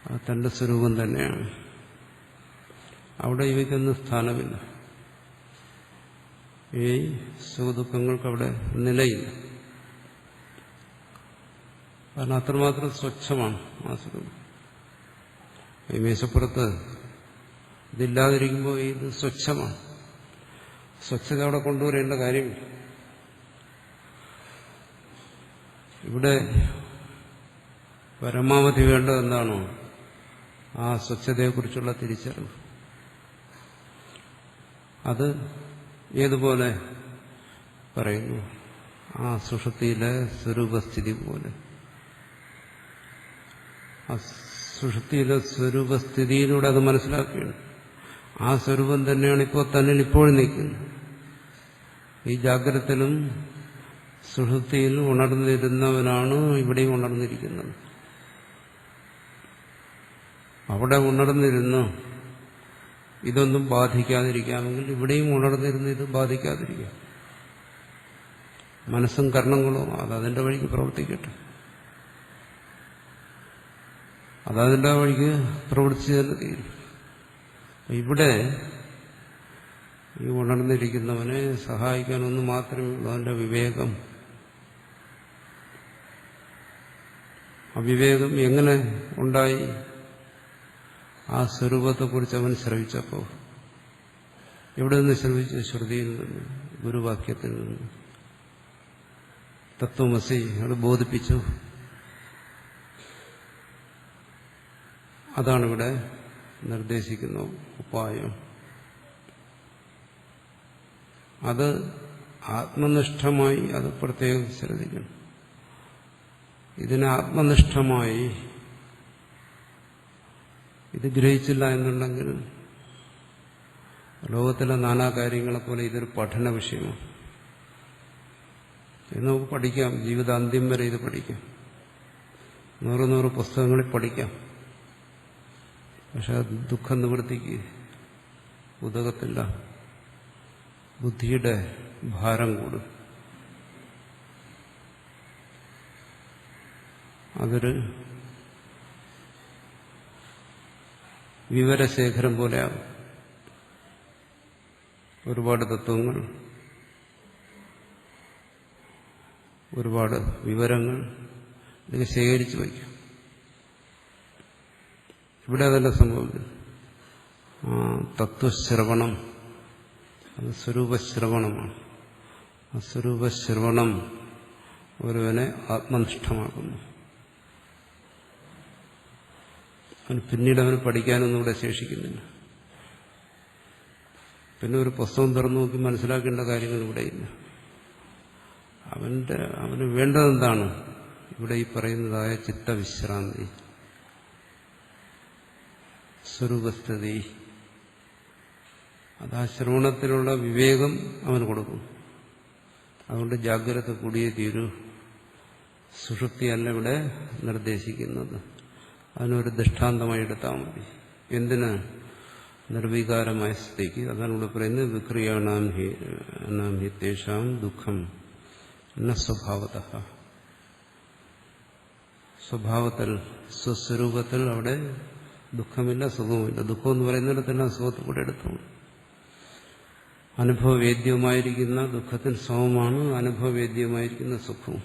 അത് തന്റെ സ്വരൂപം തന്നെയാണ്. അവിടെ ഇവയ്ക്കൊന്നും സ്ഥാനമില്ല. ഈ സുഖദുഃഖങ്ങൾക്ക് അവിടെ നിലയില്ല. കാരണം അത്രമാത്രം സ്വച്ഛമാണ് ആ സ്വരൂപം. ഈ മേശപ്പുറത്ത് ഇതില്ലാതിരിക്കുമ്പോൾ ഇത് സ്വച്ഛമാണ്. സ്വച്ഛത അവിടെ കൊണ്ടുവരേണ്ട കാര്യമില്ല. ഇവിടെ പരമാവധി വേണ്ടത് എന്താണോ, ആ സ്വച്ഛതയെക്കുറിച്ചുള്ള തിരിച്ചറിവ്. അത് ഏതുപോലെ പറയുന്നു, ആ സുഷുപ്തിയിലെ സ്വരൂപസ്ഥിതി പോലെ. ആ സുഷുപ്തിയിലെ സ്വരൂപസ്ഥിതിയിലൂടെ അത് മനസ്സിലാക്കുകയാണ്. ആ സ്വരൂപം തന്നെയാണ് ഇപ്പോൾ തന്നിൽ ഇപ്പോഴും നിൽക്കുന്നത്. ഈ ജാഗ്രതത്തിലും സുഷുപ്തിയിൽ ഉണർന്നിരുന്നവനാണ് ഇവിടെയും ഉണർന്നിരിക്കുന്നത്. അവിടെ ഉണർന്നിരുന്നു ഇതൊന്നും ബാധിക്കാതിരിക്കാമെങ്കിൽ ഇവിടെയും ഉണർന്നിരുന്ന് ഇത് ബാധിക്കാതിരിക്കാം. മനസ്സും കർണങ്ങളും അതതിന്റെ വഴിക്ക് പ്രവർത്തിക്കട്ടെ, അതതിന്റെ വഴിക്ക് പ്രവർത്തിച്ചു തന്നെ തീരും. ഇവിടെ ഈ ഉണർന്നിരിക്കുന്നവനെ സഹായിക്കാനൊന്ന് മാത്രമേ ഉള്ളൂ, അവന്റെ വിവേകം. അവിവേകം എങ്ങനെ ഉണ്ടായി? ആ സ്വരൂപത്തെക്കുറിച്ച് അവൻ ശ്രവിച്ചപ്പോൾ. എവിടെ നിന്ന് ശ്രവിച്ചു? ശ്രുതിയിൽ നിന്ന്, ഗുരുവാക്യത്തിൽ നിന്ന്. തത്വമസി അവിടെ ബോധിപ്പിച്ചു. അതാണിവിടെ നിർദ്ദേശിക്കുന്ന ഉപായം. അത് ആത്മനിഷ്ഠമായി അത് പ്രത്യേകം ശ്രദ്ധിക്കണം. ഇതിനെ ആത്മനിഷ്ഠമായി ഇത് ഗ്രഹിച്ചില്ല എന്നുണ്ടെങ്കിൽ ലോകത്തിലെ നാനാ കാര്യങ്ങളെപ്പോലെ ഇതൊരു പഠന വിഷയമാണ്. ഇത് നമുക്ക് പഠിക്കാം, ജീവിതാന്ത്യം വരെ ഇത് പഠിക്കാം, 100 പുസ്തകങ്ങളിൽ പഠിക്കാം. പക്ഷെ അത് ദുഃഖനിവൃത്തിക്ക് ഉതകത്തില്ല. ബുദ്ധിയുടെ ഭാരം കൂടും. അതൊരു വിവരശേഖരം പോലെയാകും. ഒരുപാട് തത്വങ്ങൾ, ഒരുപാട് വിവരങ്ങൾ ഇതൊക്കെ ശേഖരിച്ചു വയ്ക്കും. ഇവിടെ അതല്ല സംഭവിക്കുന്നു. തത്വശ്രവണം അത് സ്വരൂപശ്രവണമാണ്. ആ സ്വരൂപശ്രവണം ഒരുവനെ ആത്മനിഷ്ഠമാക്കുന്നു. പിന്നീട് അവന് പഠിക്കാനൊന്നും ഇവിടെ ശേഷിക്കുന്നില്ല. പിന്നെ ഒരു പുസ്തകം തുറന്നു നോക്കി മനസ്സിലാക്കേണ്ട കാര്യങ്ങൾ ഇവിടെയില്ല. അവന് വേണ്ടതെന്താണ്? ഇവിടെ ഈ പറയുന്നതായ ചിത്തവിശ്രാന്തി, സ്വരൂപസ്ഥിതി. അത് ആ ശ്രവണത്തിലുള്ള വിവേകം അവന് കൊടുക്കും. അതുകൊണ്ട് ജാഗ്രത കൂടിയേ തീരൂ. സുഷുപ്തിയല്ല ഇവിടെ നിർദ്ദേശിക്കുന്നത്. അതിനൊരു ദൃഷ്ടാന്തമായി എടുത്താൽ മതി. എന്തിന്? നിർവികാരമായ സ്ഥിതിക്ക്. അതാണ് ഇവിടെ പറയുന്നത്, വിക്രിയാണാം ഹിതേഷാം ദുഃഖം ന സ്വഭാവതഃ. സ്വഭാവത്തിൽ, സ്വസ്വരൂപത്തിൽ അവിടെ ദുഃഖമില്ല, സുഖവുമില്ല. ദുഃഖം എന്ന് പറയുന്നിടത്ത് തന്നെ സുഖത്തിൽ കൂടെ എടുത്തു. അനുഭവവേദ്യമായിരിക്കുന്ന ദുഃഖത്തിന് സമമാണ് അനുഭവവേദ്യമായിരിക്കുന്ന സുഖവും.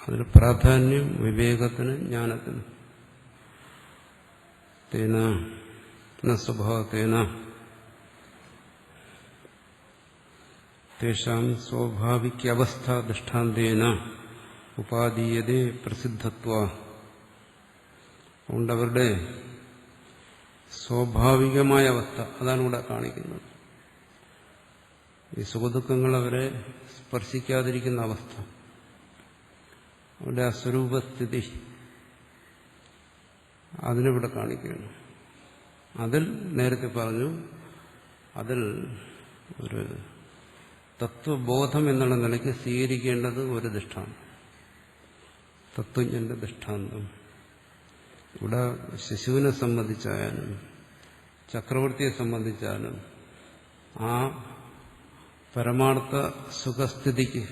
അതിൽ പ്രാധാന്യം വിവേകത്തിന്, ജ്ഞാനത്തിന്. തേന സ്വഭാവത്തേന തേഷാം സ്വാഭാവിക അവസ്ഥ ദൃഷ്ടാന്തേന ഉപാദീയതേ പ്രസിദ്ധത്വ. അതുകൊണ്ട് അവരുടെ സ്വാഭാവികമായ അവസ്ഥ അതാണ് ഇവിടെ കാണിക്കുന്നത്. ഈ സുഖദുഃഖങ്ങൾ അവരെ സ്പർശിക്കാതിരിക്കുന്ന അവസ്ഥ, അവരുടെ അസ്വരൂപസ്ഥിതി, അതിനിവിടെ കാണിക്കുകയാണ്. അതിൽ നേരത്തെ പറഞ്ഞു, അതിൽ ഒരു തത്വബോധം എന്നുള്ള നിലയ്ക്ക് സ്വീകരിക്കേണ്ടത് ഒരു ദൃഷ്ടാന്തം, തത്വജ്ഞന്റെ ദൃഷ്ടാന്തം. ഇവിടെ ശിശുവിനെ സംബന്ധിച്ചായാലും ചക്രവർത്തിയെ സംബന്ധിച്ചാലും ആ പരമാർത്ഥ സുഖസ്ഥിതിക്ക്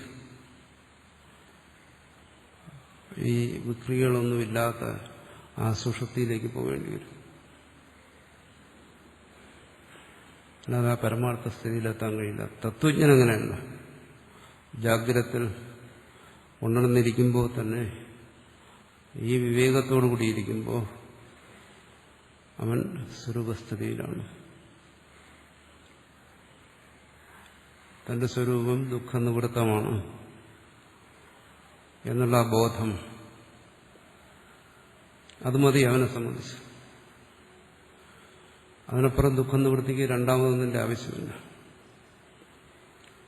ഈ വിക്രിയകളൊന്നുമില്ലാത്ത ആ സുഷുപ്തിയിലേക്ക് പോകേണ്ടി വരും. അല്ലാതെ ആ പരമാർത്ഥ സ്ഥിതിയിലെത്താൻ കഴിയില്ല. തത്വജ്ഞൻ അങ്ങനെയല്ല. ജാഗ്രതത്തിൽ ഉണർന്നിരിക്കുമ്പോൾ തന്നെ ഈ വിവേകത്തോടു കൂടിയിരിക്കുമ്പോൾ അവൻ സ്വരൂപസ്ഥിതിയിലാണ്. തന്റെ സ്വരൂപം ദുഃഖനിവൃത്തമാണ് എന്നുള്ള ആ ബോധം, അത് മതി അവനെ സംബന്ധിച്ച്. അതിനപ്പുറം ദുഃഖനിവൃത്തിക്ക് രണ്ടാമതൊന്നിന്റെ ആവശ്യമില്ല.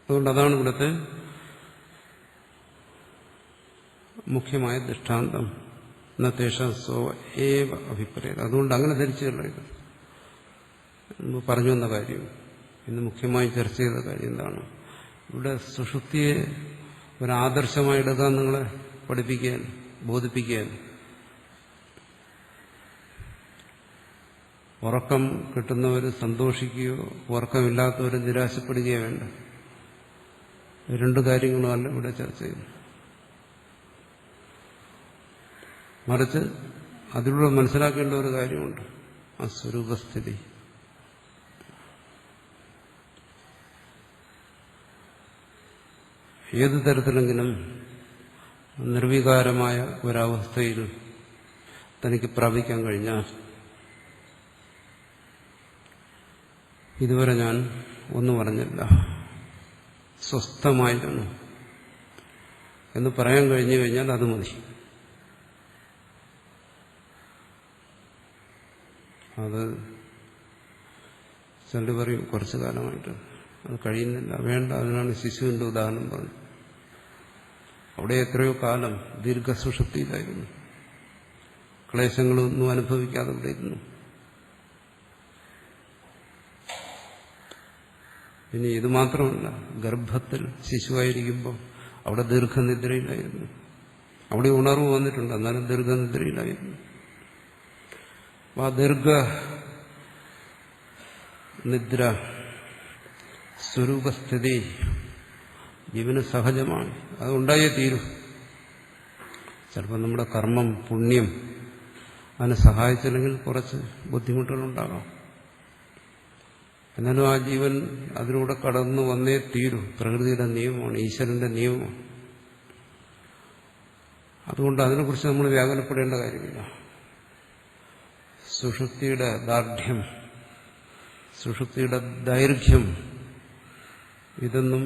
അതുകൊണ്ട് അതാണ് ഇവിടുത്തെ മുഖ്യമായ ദൃഷ്ടാന്തം. നേഷാം സ്വ അഭിപ്രായം. അതുകൊണ്ട് അങ്ങനെ ധരിച്ചു കളയരുത്. പറഞ്ഞു വന്ന കാര്യം, ഇന്ന് മുഖ്യമായി ചർച്ച ചെയ്ത കാര്യം എന്താണ്? ഇവിടെ സുഷുപ്തിയെ ഒരാദർശമായി എടുക്കാൻ നിങ്ങളെ പഠിപ്പിക്കാൻ, ബോധിപ്പിക്കാൻ. ഉറക്കം കിട്ടുന്നവർ സന്തോഷിക്കുകയോ ഉറക്കമില്ലാത്തവർ നിരാശപ്പെടുകയോ വേണ്ട. രണ്ടു കാര്യങ്ങളുമല്ല ഇവിടെ ചർച്ച ചെയ്യുന്നു. മറിച്ച് അതിലൂടെ മനസ്സിലാക്കേണ്ട ഒരു കാര്യമുണ്ട്, ആ സ്വരൂപസ്ഥിതി. ഏതു തരത്തിലെങ്കിലും നിർവികാരമായ ഒരവസ്ഥയിൽ തനിക്ക് പ്രാപിക്കാൻ കഴിഞ്ഞാൽ, ഇതുവരെ ഞാൻ ഒന്നും പറഞ്ഞില്ല, സ്വസ്ഥമായിരുന്നു എന്ന് പറയാൻ കഴിഞ്ഞു കഴിഞ്ഞാൽ അത് മതി. അത് ചിലർ പറയും കുറച്ചു കാലമായിട്ട് അത് കഴിയുന്നില്ല, വേണ്ട. അതിനാണ് ശിശുവിന്റെ ഉദാഹരണം പറഞ്ഞത്. അവിടെ എത്രയോ കാലം ദീർഘസുഷുപ്തിയിലായിരുന്നു, ക്ലേശങ്ങളൊന്നും അനുഭവിക്കാതെ ഇവിടെ ഇരുന്നു. ഇനി ഇത് മാത്രമല്ല, ഗർഭത്തിൽ ശിശുവായിരിക്കുമ്പോൾ അവിടെ ദീർഘനിദ്രയിലായിരുന്നു. അവിടെ ഉണർവ് വന്നിട്ടുണ്ട്, എന്നാലും ദീർഘനിദ്രയിലായിരുന്നു. ആ ദീർഘനിദ്ര സ്വരൂപസ്ഥിതി ജീവന് സഹജമാണ്, അത് ഉണ്ടായേ തീരും. ചിലപ്പോൾ നമ്മുടെ കർമ്മം, പുണ്യം അതിനെ സഹായിച്ചില്ലെങ്കിൽ കുറച്ച് ബുദ്ധിമുട്ടുകളുണ്ടാകാം. എന്നാലും ആ ജീവൻ അതിലൂടെ കടന്നു വന്നേ തീരൂ. പ്രകൃതിയുടെ നിയമമാണ്, ഈശ്വരന്റെ നിയമമാണ്. അതുകൊണ്ട് അതിനെക്കുറിച്ച് നമ്മൾ വ്യാകുലപ്പെടേണ്ട കാര്യമില്ല. സുഷുപ്തിയുടെ ദാർഢ്യം, സുഷുപ്തിയുടെ ദൈർഘ്യം, ഇതൊന്നും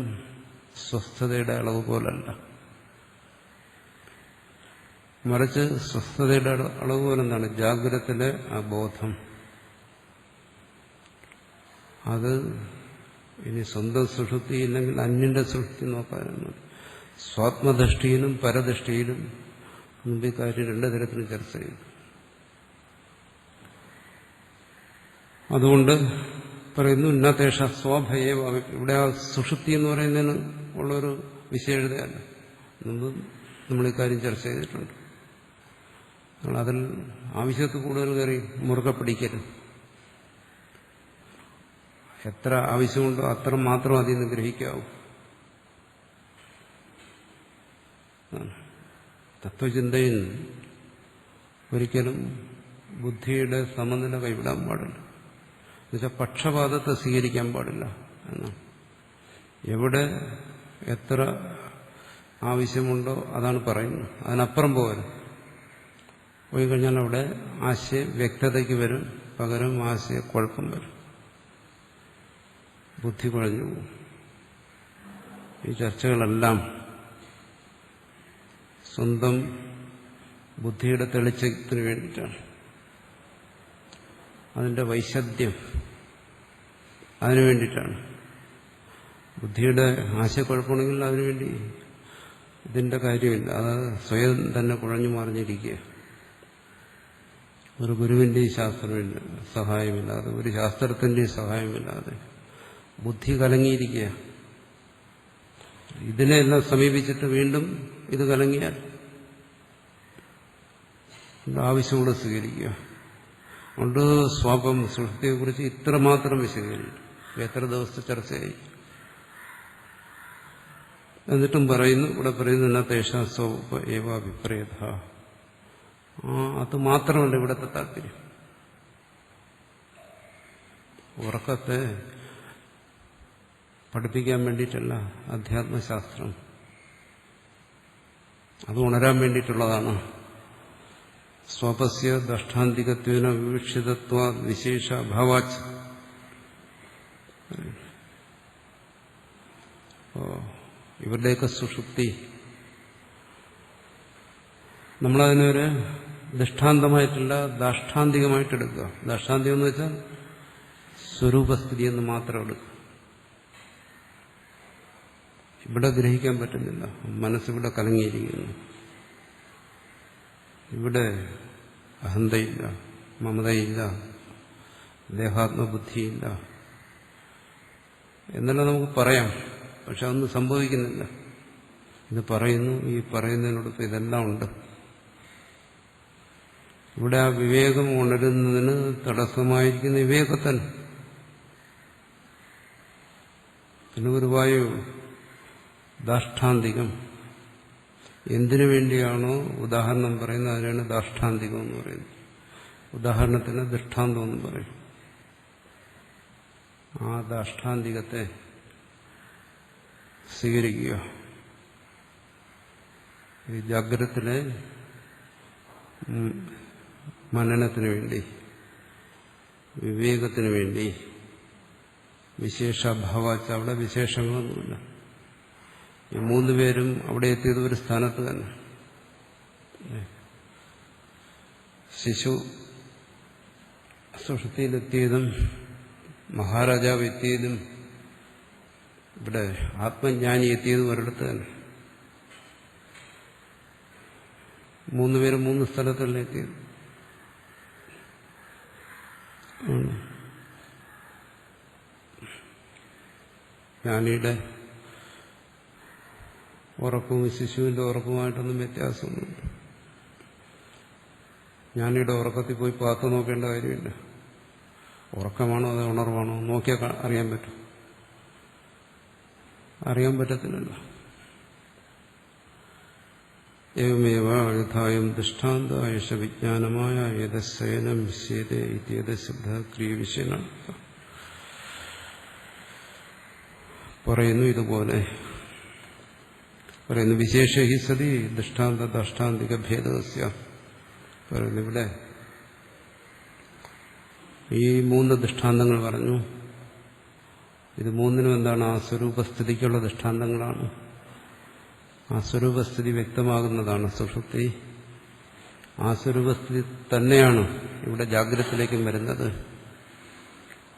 സ്വസ്ഥതയുടെ അളവ് പോലല്ല. മറിച്ച് സ്വസ്ഥതയുടെ അളവ് പോലെന്താണ്? ജാഗ്രതത്തിലെ ആ ബോധം. അത് ഇനി സ്വന്തം സുഷുപ്തി ഇല്ലെങ്കിൽ അന്യന്റെ സുഷുപ്തി നോക്കാനാണ്. സ്വാത്മദൃഷ്ടിയിലും പരദൃഷ്ടിയിലും മുമ്പ് ഈ കാര്യം രണ്ടു തരത്തിലും ചർച്ച ചെയ്തു. അതുകൊണ്ട് പറയുന്നു ഇന്നത്തേഷ സ്വാഭയേ. ഇവിടെ ആ സുഷുപ്തി എന്ന് പറയുന്നതിന് ഉള്ളൊരു വിശേഷതയല്ല. മുമ്പ് നമ്മൾ ഈ കാര്യം ചർച്ച ചെയ്തിട്ടുണ്ട്. അതിൽ ആവശ്യത്തിൽ കൂടുതൽ കയറി മുറുകെ പിടിക്കരുത്. എത്ര ആവശ്യമുണ്ടോ അത്ര മാത്രം അതിൽ നിന്ന് ഗ്രഹിക്കാവൂ. തത്വചിന്തയിൽ ഒരിക്കലും ബുദ്ധിയുടെ സമനില കൈവിടാൻ പാടില്ല. എന്നുവെച്ചാൽ പക്ഷപാതത്തെ സ്വീകരിക്കാൻ പാടില്ല എന്നാണ്. എവിടെ എത്ര ആവശ്യമുണ്ടോ അതാണ് പറയുന്നത്. അതിനപ്പുറം പോകരുത്. പോയി കഴിഞ്ഞാൽ അവിടെ ആശയ വ്യക്തതയ്ക്ക് വരും, പകരം ആശയക്കുഴപ്പം വരും, ബുദ്ധി കുഴഞ്ഞു പോകും. ഈ ചർച്ചകളെല്ലാം സ്വന്തം ബുദ്ധിയുടെ തെളിച്ചത്തിന് വേണ്ടിയിട്ടാണ്. അതിന്റെ വൈശദ്യം അതിനു വേണ്ടിയിട്ടാണ്. ബുദ്ധിയുടെ ആശയക്കുഴപ്പമാണെങ്കിൽ അതിനുവേണ്ടി ഇതിന്റെ കാര്യമില്ല. അത് സ്വയം തന്നെ കുഴഞ്ഞു മറിഞ്ഞിരിക്കുക. ഒരു ഗുരുവിന്റെയും ശാസ്ത്രമില്ല സഹായമില്ലാതെ, ഒരു ശാസ്ത്രത്തിന്റെയും സഹായമില്ലാതെ ബുദ്ധി കലങ്ങിയിരിക്കുക. ഇതിനെല്ലാം സമീപിച്ചിട്ട് വീണ്ടും ഇത് കലങ്ങിയാൽ ആവശ്യമുള്ള സ്വീകരിക്കുക. അതുകൊണ്ട് സ്വാപം സൃഷ്ടിയെക്കുറിച്ച് ഇത്രമാത്രം വിശദീകരിക്കും. എത്ര ദിവസത്തെ ചർച്ചയായി. എന്നിട്ടും പറയുന്നു, ഇവിടെ പറയുന്നു തേഷാ സ്വപ ഏവ വിപരീത. അത് മാത്രമല്ല ഇവിടുത്തെ താല്പര്യം. ഉറക്കത്തെ പഠിപ്പിക്കാൻ വേണ്ടിയിട്ടല്ല അധ്യാത്മശാസ്ത്രം, അത് ഉണരാൻ വേണ്ടിയിട്ടുള്ളതാണ്. സ്വപസ്യ ദഷ്ടാന്തികത്വേന വിവക്ഷിതത്വ വിശേഷ അഭാവാച്ച്. ഇവരുടെയൊക്കെ സുഷുപ്തി നമ്മളതിനൊരു ദൃഷ്ടാന്തമായിട്ടില്ല, ദാഷ്ടാന്തികമായിട്ടെടുക്കുക. ദാഷ്ടാന്തികം എന്ന് വെച്ചാൽ സ്വരൂപസ്ഥിതി എന്ന് മാത്രം എടുക്കുക. ഇവിടെ ഗ്രഹിക്കാൻ പറ്റുന്നില്ല, മനസ്സിവിടെ കലങ്ങിയിരിക്കുന്നു. ഇവിടെ അഹന്തയില്ല, മമതയില്ല, ദേഹാത്മബുദ്ധിയില്ല എന്നെല്ലാം നമുക്ക് പറയാം. പക്ഷെ അതൊന്നും സംഭവിക്കുന്നില്ല. ഇത് പറയുന്നു, ഈ പറയുന്നതിനോടൊപ്പം ഇതെല്ലാം ഉണ്ട്. ഇവിടെ ആ വിവേകം ഉണരുന്നതിന് തടസ്സമായിരിക്കുന്ന വിവേകത്തൻ. പിന്നെ ഒരു വായു ദാഷ്ടാന്തികം. എന്തിനു വേണ്ടിയാണോ ഉദാഹരണം പറയുന്നത് അതിനാണ് ദാഷ്ടാന്തികം എന്ന് പറയുന്നത്. ഉദാഹരണത്തിന് ദൃഷ്ടാന്തം എന്ന് പറയും. ആ ദാഷ്ടാന്തികത്തെ സ്വീകരിക്കുക. ഈ ജാഗ്രതത്തിലെ മനനത്തിനു വേണ്ടി, വിവേകത്തിനു വേണ്ടി, വിശേഷാഭാവാച്ച അവിടെ വിശേഷങ്ങളൊന്നുമില്ല. ഈ മൂന്നുപേരും അവിടെ എത്തിയത് ഒരു സ്ഥാനത്ത് തന്നെ. ശിശു സുഷുപ്തിയിലെത്തിയതും മഹാരാജാവ് എത്തിയതും ഇവിടെ ആത്മജ്ഞാനി എത്തിയതും ഒരിടത്ത് തന്നെ. മൂന്നുപേരും മൂന്ന് സ്ഥലത്തല്ല എത്തിയത്. ജ്ഞാനിയുടെ ഉറക്കവും ശിശുവിന്റെ ഉറക്കവുമായിട്ടൊന്നും വ്യത്യാസമൊന്നുമില്ല. ജ്ഞാനിയുടെ ഉറക്കത്തിൽ പോയി പാത്തു നോക്കേണ്ട കാര്യമില്ല. ഉറക്കമാണോ അതോ ഉണർവാണോ നോക്കിയാൽ അറിയാൻ പറ്റും? അറിയാൻ പറ്റത്തില്ലല്ലോ. ഏവമേവ യഥായം ദൃഷ്ടാന്ത യേശ വിജ്ഞാനമായ ഏതസ്സയനം ശേതേ ഇത്യേതശബ്ദ ക്രിയവിഷയന പറയുന്നു. ഇതുപോലെ പറയുന്നു. വിശേഷ ഹി സതി ദൃഷ്ടാന്ത ദാഷ്ടാന്തിക ഭേദസ്യ പറയുന്നു. ഇവിടെ ഈ മൂന്ന് ദൃഷ്ടാന്തങ്ങൾ പറഞ്ഞു. ഇത് മൂന്നിനും എന്താണ്? ആ സ്വരൂപസ്ഥിതിക്കുള്ള ദൃഷ്ടാന്തങ്ങളാണ്. ആ സ്വരൂപസ്ഥിതി വ്യക്തമാകുന്നതാണ് സുഷുപ്തി. ആ സ്വരൂപസ്ഥിതി തന്നെയാണ് ഇവിടെ ജാഗ്രതത്തിലേക്കും വരുന്നത്.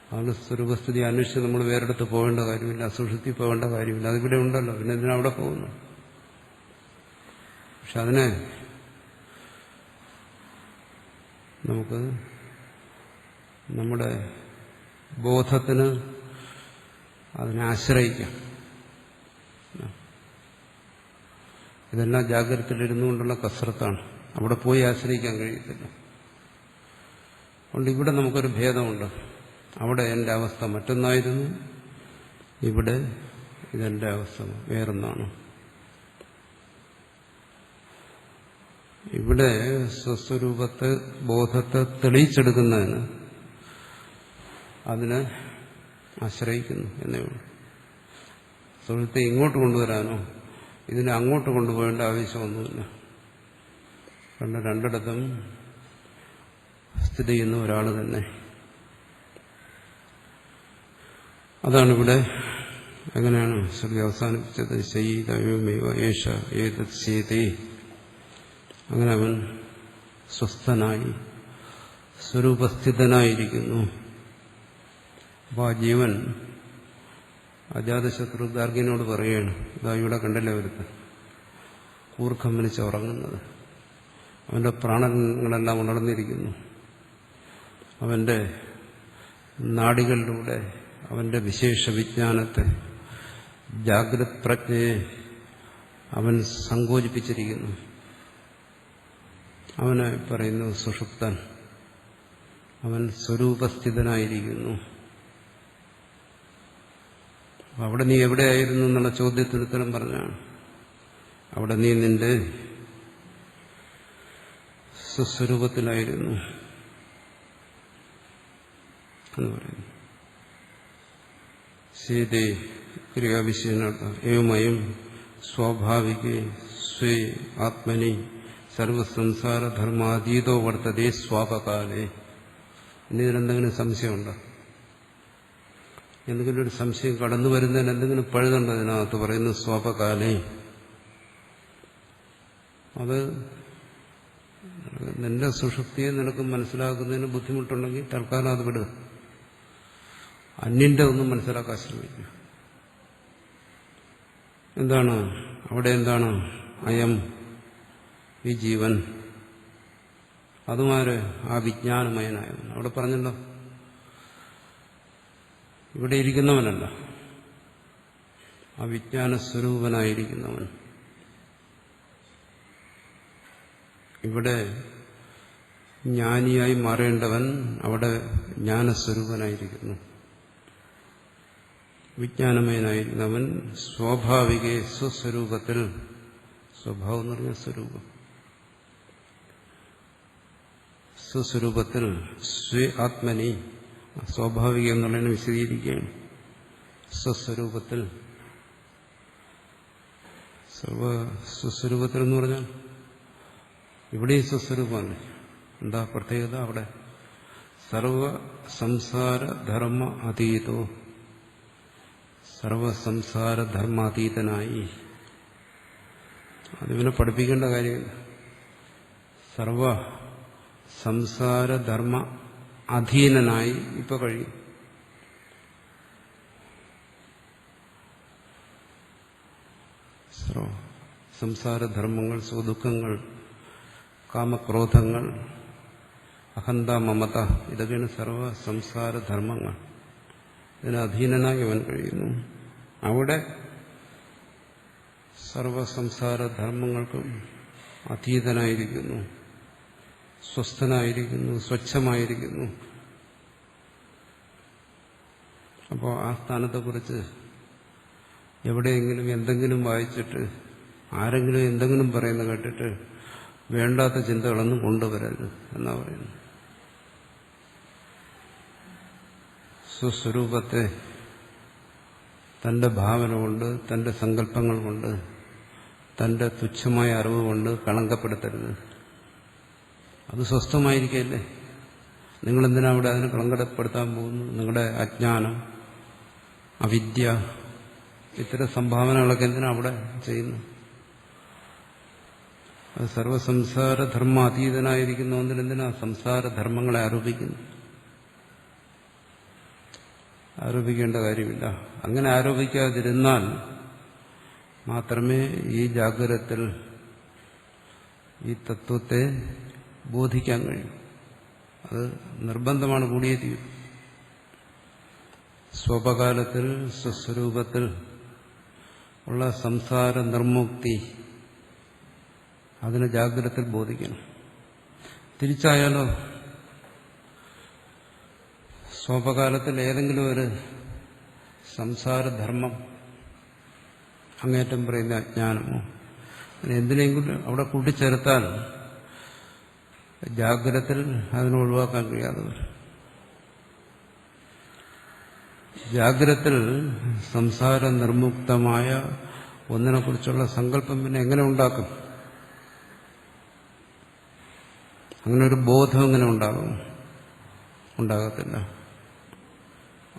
അതാണ് സ്വരൂപസ്ഥിതി അന്വേഷിച്ച് നമ്മൾ വേറെടുത്ത് പോകേണ്ട കാര്യമില്ല, സുഷുപ്തി പോകേണ്ട കാര്യമില്ല. അതിവിടെ ഉണ്ടല്ലോ, പിന്നെ എന്തിനാ അവിടെ പോകുന്നു? പക്ഷെ അതിനെ നമുക്ക് നമ്മുടെ ബോധത്തിന് അതിനെ ആശ്രയിക്കാം. ഇതെല്ലാം ജാഗ്രതയിലിരുന്നുകൊണ്ടുള്ള കസരത്താണ്. അവിടെ പോയി ആശ്രയിക്കാൻ കഴിയത്തില്ല. അതുകൊണ്ട് ഇവിടെ നമുക്കൊരു ഭേദമുണ്ട്. അവിടെ എൻ്റെ അവസ്ഥ മറ്റൊന്നായിരുന്നു, ഇവിടെ ഇതെന്റെ അവസ്ഥ വേറൊന്നാണ്. ഇവിടെ സ്വസ്വരൂപത്തെ, ബോധത്തെ തെളിയിച്ചെടുക്കുന്നതിന് അതിനെ ആശ്രയിക്കുന്നു എന്നേ ഉള്ളൂ. സുഹൃത്തെ ഇങ്ങോട്ട് കൊണ്ടുവരാനോ ഇതിനെ അങ്ങോട്ട് കൊണ്ടുപോകേണ്ട ആവശ്യമൊന്നുമില്ല. കാരണം രണ്ടിടത്തും സ്ഥിതി ചെയ്യുന്ന ഒരാൾ തന്നെ. അതാണിവിടെ എങ്ങനെയാണ് ശ്രുതി അവസാനിപ്പിച്ചത്? ശൈതമേവ ഏഷ ഏതത് ശേതേ. അങ്ങനെ അവൻ സ്വസ്ഥനായി സ്വരൂപസ്ഥിതനായിരിക്കുന്നു. അപ്പോൾ ആ ജീവൻ അജാതശത്രു ഗാർഗ്യനോട് പറയുകയാണ്, ഇതാ ഇവിടെ കണ്ടല്ലേ ഒരുത്തൻ കൂർക്കം വലിച്ച് ഉറങ്ങുന്നത്, അവന്റെ പ്രാണങ്ങളെല്ലാം ഉണർന്നിരിക്കുന്നു, അവന്റെ നാഡികളിലൂടെ അവന്റെ വിശേഷ വിജ്ഞാനത്തെ, ജാഗ്രത് പ്രജ്ഞയെ അവൻ സങ്കോചിപ്പിച്ചിരിക്കുന്നു. അവനെ പറയുന്നു സുഷുപ്തൻ, അവൻ സ്വരൂപസ്ഥിതനായിരിക്കുന്നു. അവിടെ നീ എവിടെയായിരുന്നു എന്നുള്ള ചോദ്യത്തിന് ഉത്തരം പറഞ്ഞാണ്. അവിടെ നീ നിന്റെ സ്വസ്വരൂപത്തിലായിരുന്നു എന്ന് പറയുന്നു. സീതേ ക്രിയാവിശേഷണ ഏവമയം സ്വാഭാവികേ സ്വേ ആത്മനി സർവസംസാരധർമാതീതോ വർത്തതേ സ്വാപകാലേ. ഇനി ഇതിനെന്തെങ്കിലും സംശയമുണ്ടോ? എന്തെങ്കിലും ഒരു സംശയം കടന്നു വരുന്നതിന് എന്തെങ്കിലും പഴുതുണ്ട് അതിനകത്ത് പറയുന്നു സ്വാപകാലേ. അത് നിന്റെ സുഷുപ്തിയെ നിനക്ക് മനസ്സിലാക്കുന്നതിന് ബുദ്ധിമുട്ടുണ്ടെങ്കിൽ തൽക്കാലം അത് വിടുക. അന്യന്റെ ഒന്നും മനസ്സിലാക്കാൻ ശ്രമിക്കുക. എന്താണ് അവിടെ? എന്താണ് അയം, ഈ ജീവൻ, അതുമാര് ആ വിജ്ഞാനമയനായവൻ. അവിടെ പറഞ്ഞല്ലോ, ഇവിടെ ഇരിക്കുന്നവനല്ല, ആ വിജ്ഞാനസ്വരൂപനായിരിക്കുന്നവൻ. ഇവിടെ ജ്ഞാനിയായി മാറേണ്ടവൻ അവിടെ ജ്ഞാനസ്വരൂപനായിരിക്കുന്നു, വിജ്ഞാനമയനായിരിക്കുന്നവൻ. സ്വാഭാവിക സ്വസ്വരൂപത്തിൽ, സ്വഭാവം എന്ന് പറഞ്ഞ സ്വരൂപം, സ്വസ്വരൂപത്തിൽ സ്വേ ആത്മനി, സ്വാഭാവികം എന്നുള്ളതിനെ വിശദീകരിക്കുകയാണ്. സ്വസ്വരൂപത്തിൽ, സ്വസ്വരൂപത്തിൽ എന്ന് പറഞ്ഞാൽ ഇവിടെയും സ്വസ്വരൂപമാണ്. എന്താ പ്രത്യേകത? അവിടെ സർവ സംസാരധർമ്മ അതീതോ, സർവസംസാരധർമാതീതനായി. അതിവനെ പഠിപ്പിക്കേണ്ട കാര്യമില്ല. സർവ സംസാരധർമ്മ അധീനനായി ഇപ്പൊ കഴിയും. സംസാരധർമ്മങ്ങൾ, സുഖദുഃഖങ്ങൾ, കാമക്രോധങ്ങൾ, അഹന്ത മമത, ഇതൊക്കെയാണ് സർവ സംസാരധർമ്മങ്ങൾ. ഇതിന് അധീനനായി അവൻ കഴിയുന്നു. അവിടെ സർവസംസാരധർമ്മങ്ങൾക്കും അതീതനായിരിക്കുന്നു, സ്വസ്ഥനായിരിക്കുന്നു, സ്വച്ഛമായിരിക്കുന്നു. അപ്പോൾ ആ സ്ഥാനത്തെക്കുറിച്ച് എവിടെയെങ്കിലും എന്തെങ്കിലും വായിച്ചിട്ട് ആരെങ്കിലും എന്തെങ്കിലും പറയുന്നത് കേട്ടിട്ട് വേണ്ടാത്ത ചിന്തകളൊന്നും കൊണ്ടുവരരുത് എന്നാ പറയുന്നത്. സ്വസ്വരൂപത്തെ തന്റെ ഭാവന കൊണ്ട്, തന്റെ സങ്കല്പങ്ങൾ കൊണ്ട്, തന്റെ തുച്ഛമായ അറിവ് കൊണ്ട് കളങ്കപ്പെടുത്തരുത്. അത് സ്വസ്ഥമായിരിക്കല്ലേ. നിങ്ങളെന്തിനാ അവിടെ അതിനെ കളങ്കപ്പെടുത്താൻ പോകുന്നു? നിങ്ങളുടെ അജ്ഞാനം, അവിദ്യ, ഇത്തരം സംഭാവനകളൊക്കെ എന്തിനാ അവിടെ ചെയ്യുന്നു? അത് സർവസംസാരധർമ്മ അതീതനായിരിക്കുന്ന ഒന്നിനെന്തിനാ സംസാരധർമ്മങ്ങളെ ആരോപിക്കുന്നു? ആരോപിക്കേണ്ട കാര്യമില്ല. അങ്ങനെ ആരോപിക്കാതിരുന്നാൽ മാത്രമേ ഈ ജാഗ്രതത്തിൽ ഈ തത്വത്തെ ബോധിക്കാൻ കഴിയും. അത് നിർബന്ധമാണ്, കൂടിയേ തീരും. സ്വപകാലത്തിൽ സ്വസ്വരൂപത്തിൽ ഉള്ള സംസാര നിർമുക്തി അതിനെ ജാഗ്രതത്തിൽ ബോധിക്കണം. തിരിച്ചായാലോ, സ്വപകാലത്തിൽ ഏതെങ്കിലും ഒരു സംസാരധർമ്മം, അങ്ങേറ്റം പറയുന്ന അജ്ഞാനമോ എന്തിനെങ്കിലും അവിടെ കൂട്ടിച്ചേർത്താൽ ജാഗ്രതത്തിൽ അതിനെ ഒഴിവാക്കാൻ കഴിയാതെ വരും. ജാഗ്രതത്തിൽ സംസാര നിർമുക്തമായ ഒന്നിനെക്കുറിച്ചുള്ള സങ്കല്പം പിന്നെ എങ്ങനെ ഉണ്ടാക്കും? അങ്ങനെ ഒരു ബോധം എങ്ങനെ ഉണ്ടാകും? ഉണ്ടാകത്തില്ല.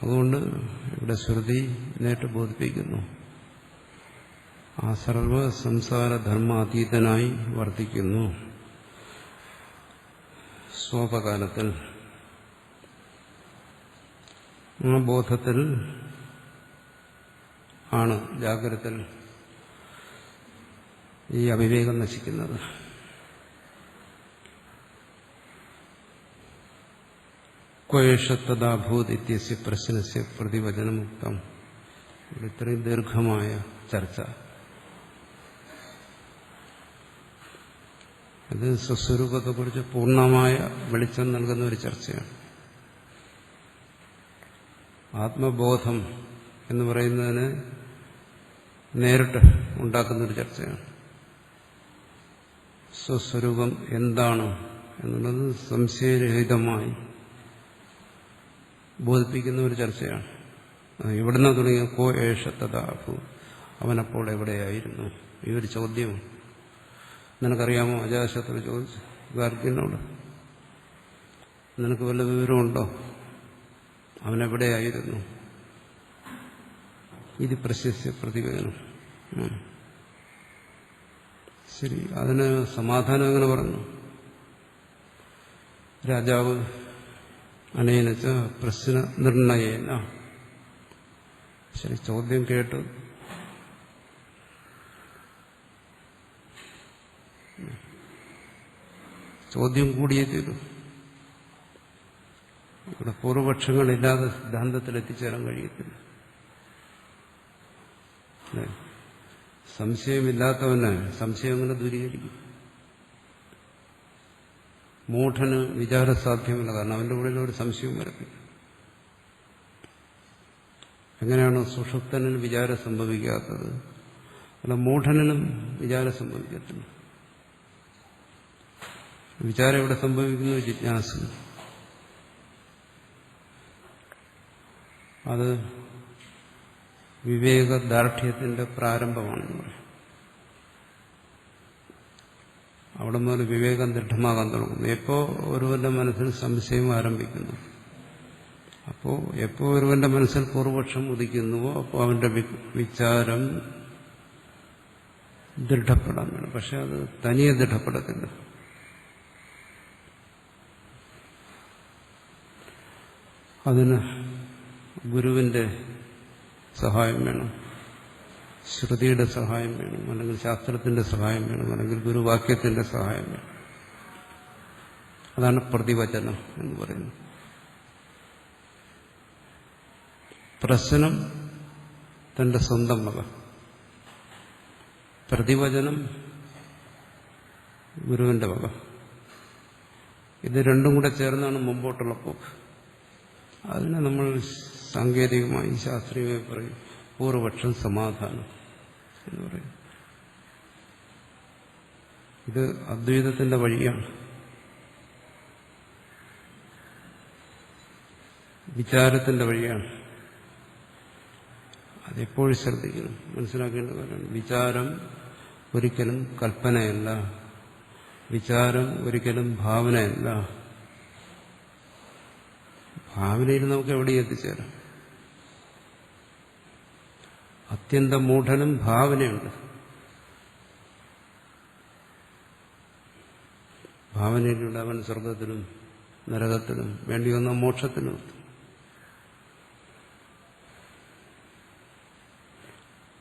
അതുകൊണ്ട് ഇവിടെ ശ്രുതി നേരിട്ട് ബോധിപ്പിക്കുന്നു, ആ സർവ സംസാരധർമാതീതനായി വർത്തിക്കുന്നു. സ്വപകാലത്തിൽ ആ ബോധത്തിൽ ആണ് ജാഗ്രതത്തിൽ ഈ അവിവേകം നശിക്കുന്നത്. ക്വേഷത്തദാഭൂത് ഇത്യസ്യ പ്രശ്നസ്യ പ്രതിവചനമുക്തം. ഇത്രയും ദീർഘമായ ചർച്ച. ഇത് സ്വസ്വരൂപത്തെക്കുറിച്ച് പൂർണ്ണമായ വെളിച്ചം നൽകുന്ന ഒരു ചർച്ചയാണ്. ആത്മബോധം എന്ന് പറയുന്നതിന് നേരിട്ട് ഉണ്ടാക്കുന്നൊരു ചർച്ചയാണ്. സ്വസ്വരൂപം എന്താണ് എന്നുള്ളത് സംശയരഹിതമായി ബോധിപ്പിക്കുന്ന ഒരു ചർച്ചയാണ്. ഇവിടുന്ന് തുടങ്ങിയ കോ ഏഷത്തദാഭൂ, അവനപ്പോൾ എവിടെയായിരുന്നു? ഈ ഒരു ചോദ്യം നിനക്കറിയാമോ? അജാതശത്രു ചോദിച്ചു ഗാർഗ്യനോട്, നിനക്ക് വല്ല വിവരമുണ്ടോ അവനെവിടെയായിരുന്നു? ഇത് പ്രശസ്യ പ്രതിവേദനം. ശരി, അതിന് സമാധാനം എങ്ങനെ പറഞ്ഞു? രാജാവ് അനേനച്ച പ്രശ്ന നിർണയേന. ശരി, ചോദ്യം കേട്ട് ചോദ്യം കൂടിയേ തീരൂ. ഇവിടെ പൂർവപക്ഷങ്ങളില്ലാതെ സിദ്ധാന്തത്തിൽ എത്തിച്ചേരാൻ കഴിയത്തില്ല. സംശയമില്ലാത്തവന് സംശയം എങ്ങനെ ദൂരീകരിക്കും? മൂഢന് വിചാരം സാധ്യമല്ല, കാരണം അവന്റെ ഉള്ളിൽ ഒരു സംശയവും വരത്തില്ല. എങ്ങനെയാണ് സുഷുപ്തനിൽ വിചാരം സംഭവിക്കാത്തത്? അല്ല, മൂഢനും വിചാരം സംഭവിക്കത്തില്ല. വിചാരം എവിടെ സംഭവിക്കുന്നു? ജിജ്ഞാസ. അത് വിവേകദാർഢ്യത്തിന്റെ പ്രാരംഭമാണെന്ന് പറയും. അവിടെ മുതൽ വിവേകം ദൃഢമാകാൻ തുടങ്ങുന്നു. എപ്പോ ഒരുവന്റെ മനസ്സിൽ സംശയം ആരംഭിക്കുന്നു, അപ്പോൾ എപ്പോ ഒരുവന്റെ മനസ്സിൽ പൂർവപക്ഷം ഉദിക്കുന്നുവോ അപ്പോൾ അവന്റെ വിചാരം ദൃഢപ്പെടാൻ വേണം. പക്ഷെ അത് തനിയെ ദൃഢപ്പെടത്തില്ല. അതിന് ഗുരുവിന്റെ സഹായം വേണം, ശ്രുതിയുടെ സഹായം വേണം, അല്ലെങ്കിൽ ശാസ്ത്രത്തിന്റെ സഹായം വേണം, അല്ലെങ്കിൽ ഗുരുവാക്യത്തിന്റെ സഹായം വേണം. അതാണ് പ്രതിവചനം എന്ന് പറയുന്നത്. പ്രശ്നം തന്റെ സ്വന്തം വക, പ്രതിവചനം ഗുരുവിന്റെ വക. ഇത് രണ്ടും കൂടെ ചേർന്നാണ് മുമ്പോട്ടുള്ള പോക്ക്. അതിനെ നമ്മൾ സാങ്കേതികമായി ശാസ്ത്രീയമായി പറയും പൂർവപക്ഷം സമാധാനം എന്ന് പറയും. ഇത് അദ്വൈതത്തിന്റെ വഴിയാണ്. വിചാരത്തിന്റെ വഴിയാണ്. അതെപ്പോഴും ശ്രദ്ധിക്കണം, മനസ്സിലാക്കേണ്ട കാര്യമാണ്. വിചാരം ഒരിക്കലും കൽപ്പനയല്ല, വിചാരം ഒരിക്കലും ഭാവനയല്ല. ഭാവനയിൽ നമുക്ക് എവിടെയും എത്തിച്ചേരാം. അത്യന്തം മൂഢനും ഭാവനയുണ്ട്. ഭാവനയിലൂടെ അവൻ സ്വർഗത്തിലും നരകത്തിലും വേണ്ടി വന്ന മോക്ഷത്തിലും എത്തും.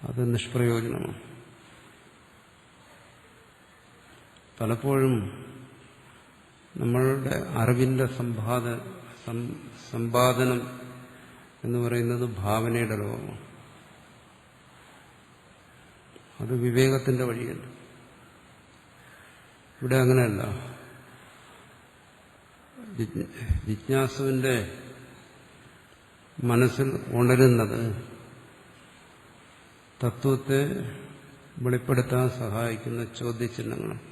അത് നിഷ്പ്രയോജനമാണ്. പലപ്പോഴും നമ്മളുടെ അറിവിന്റെ സമ്പാദനം എന്ന് പറയുന്നത് ഭാവനയുടെ ലോകമാണ്. അത് വിവേകത്തിന്റെ വഴിയല്ല. ഇവിടെ അങ്ങനെയല്ല. ജിജ്ഞാസുവിന്റെ മനസ്സിൽ ഉണരുന്നത് തത്വത്തെ വെളിപ്പെടുത്താൻ സഹായിക്കുന്ന ചോദ്യചിഹ്നങ്ങളാണ്.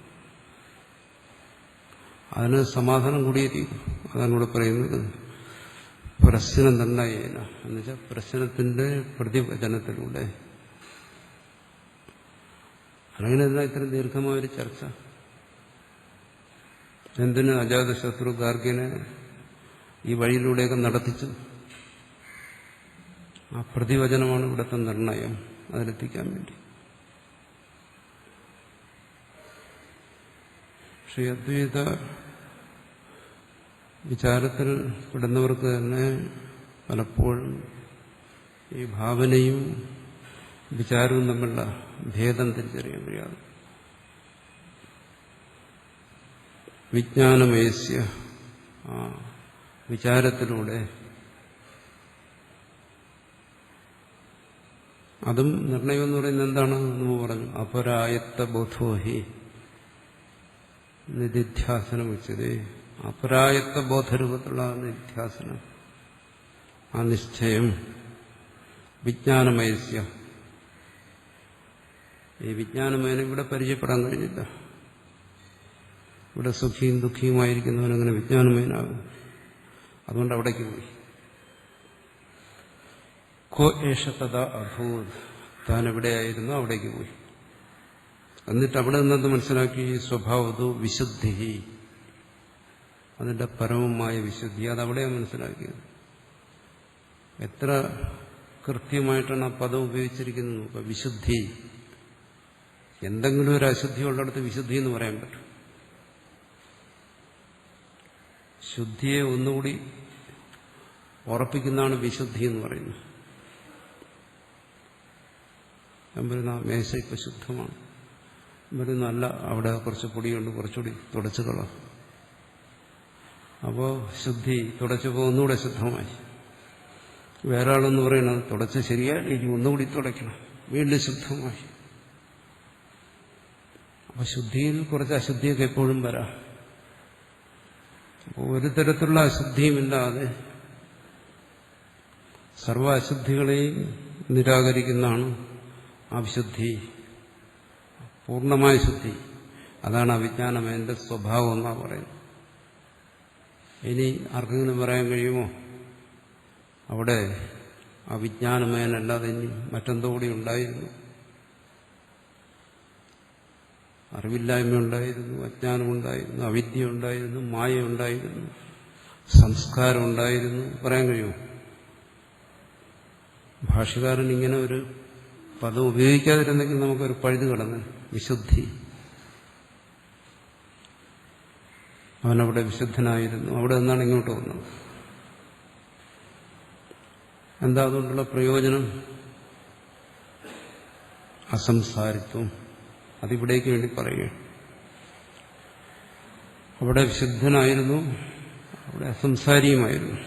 അതിന് സമാധാനം കൂടിയേ തീരും. അതാണ് ഇവിടെ പറയുന്നത് പ്രശ്ന നിർണയേന എന്നുവെച്ചാൽ പ്രശ്നത്തിന്റെ പ്രതിവചനത്തിലൂടെ. അല്ലെങ്കിൽ എന്താ ഇത്രയും ദീർഘമായൊരു ചർച്ച? എന്തിന് അജാതശത്രു ഗാർഗ്യനെ ഈ വഴിയിലൂടെയൊക്കെ നടത്തിച്ചു? ആ പ്രതിവചനമാണ് ഇവിടുത്തെ നിർണയം, അതിലെത്തിക്കാൻ വേണ്ടി. പക്ഷേ അദ്വൈത വിചാരത്തിൽ പെടുന്നവർക്ക് തന്നെ പലപ്പോഴും ഈ ഭാവനയും വിചാരവും തമ്മിലുള്ള ഭേദം തിരിച്ചറിയാൻ കഴിയാതെ വിജ്ഞാനമയസ്യ ആ വിചാരത്തിലൂടെ അതും നിർണയം എന്ന് പറയുന്നത് എന്താണ് എന്ന് പറഞ്ഞു. അപരായത്ത ബോധോഹി നിധിധ്യാസനം വെച്ചത്. അപരായത്ത ബോധരൂപത്തിലുള്ള നിധ്യാസനം, ആ നിശ്ചയം വിജ്ഞാനമയസ്യ. ഈ വിജ്ഞാനമയനെ ഇവിടെ പരിചയപ്പെടാൻ കഴിഞ്ഞില്ല. ഇവിടെ സുഖിയും ദുഃഖിയുമായിരിക്കുന്നവനങ്ങനെ വിജ്ഞാനമയനാകും. അതുകൊണ്ട് അവിടേക്ക് പോയി. കോ ഏഷ തഥാ അഭൂത്, താൻ എവിടെയായിരുന്നു അവിടേക്ക് പോയി. എന്നിട്ട് അവിടെ നിന്നത് മനസ്സിലാക്കി. സ്വഭാവതോ വിശുദ്ധി, അതിന്റെ പരമമായ വിശുദ്ധി, അതവിടെയാണ് മനസ്സിലാക്കിയത്. എത്ര കൃത്യമായിട്ടാണ് ആ പദം ഉപയോഗിച്ചിരിക്കുന്നത്. ഇപ്പൊ വിശുദ്ധി, എന്തെങ്കിലും ഒരു അശുദ്ധി ഉള്ളിടത്ത് വിശുദ്ധി എന്ന് പറയാൻ പറ്റും. ശുദ്ധിയെ ഒന്നുകൂടി ഉറപ്പിക്കുന്നതാണ് വിശുദ്ധി എന്ന് പറയുന്നത്. ഞാൻ പറയുന്ന മേശ ഇപ്പൊ ശുദ്ധമാണ്, പറയുന്ന അല്ല, അവിടെ കുറച്ച് പൊടിയുണ്ട്, കുറച്ചുകൂടി തുടച്ചു കളാം. അപ്പോ ശുദ്ധി തുടച്ചപ്പോൾ ഒന്നുകൂടെ ശുദ്ധമായി. വേറെ ആളെന്ന് പറയുന്നത് തുടച്ച് ശരിയായി, ഇനി ഒന്നുകൂടി തുടയ്ക്കണം, വീണ്ടും ശുദ്ധമായി. അപ്പൊ ശുദ്ധിയിൽ കുറച്ച് അശുദ്ധിയൊക്കെ എപ്പോഴും വരാം. അപ്പോൾ ഒരു തരത്തിലുള്ള അശുദ്ധിയുമില്ലാതെ സർവ അശുദ്ധികളെയും നിരാകരിക്കുന്നതാണ് ആ വിശുദ്ധി, പൂർണ്ണമായ ശുദ്ധി. അതാണ് അവിജ്ഞാനമയന്റെ സ്വഭാവം എന്നാ പറയുന്നത്. ഇനി ആർക്കെങ്കിലും പറയാൻ കഴിയുമോ അവിടെ അവിജ്ഞാനമയനല്ലാതെ ഇനി മറ്റെന്തോ കൂടി ഉണ്ടായിരുന്നു? അറിവില്ലായ്മ ഉണ്ടായിരുന്നു, അജ്ഞാനമുണ്ടായിരുന്നു, അവിദ്യ ഉണ്ടായിരുന്നു, മായ ഉണ്ടായിരുന്നു, സംസ്കാരം ഉണ്ടായിരുന്നു. പറയാൻ കഴിയുമോ? ഭാഷ്യകാരൻ ഇങ്ങനെ ഒരു പദം ഉപയോഗിക്കാതിരുന്നെങ്കിൽ നമുക്കൊരു പഴുത് കടന്ന്. വിശുദ്ധി, അവനവിടെ വിശുദ്ധനായിരുന്നു. അവിടെ നിന്നാണ് ഇങ്ങോട്ട് വന്നത്. എന്താ അതുകൊണ്ടുള്ള പ്രയോജനം? അസംസാരിത്വം. അതിവിടേക്ക് വേണ്ടി പറയുകയാണ്. അവിടെ വിശുദ്ധനായിരുന്നു, അവിടെ അസംസാരിയുമായിരുന്നു.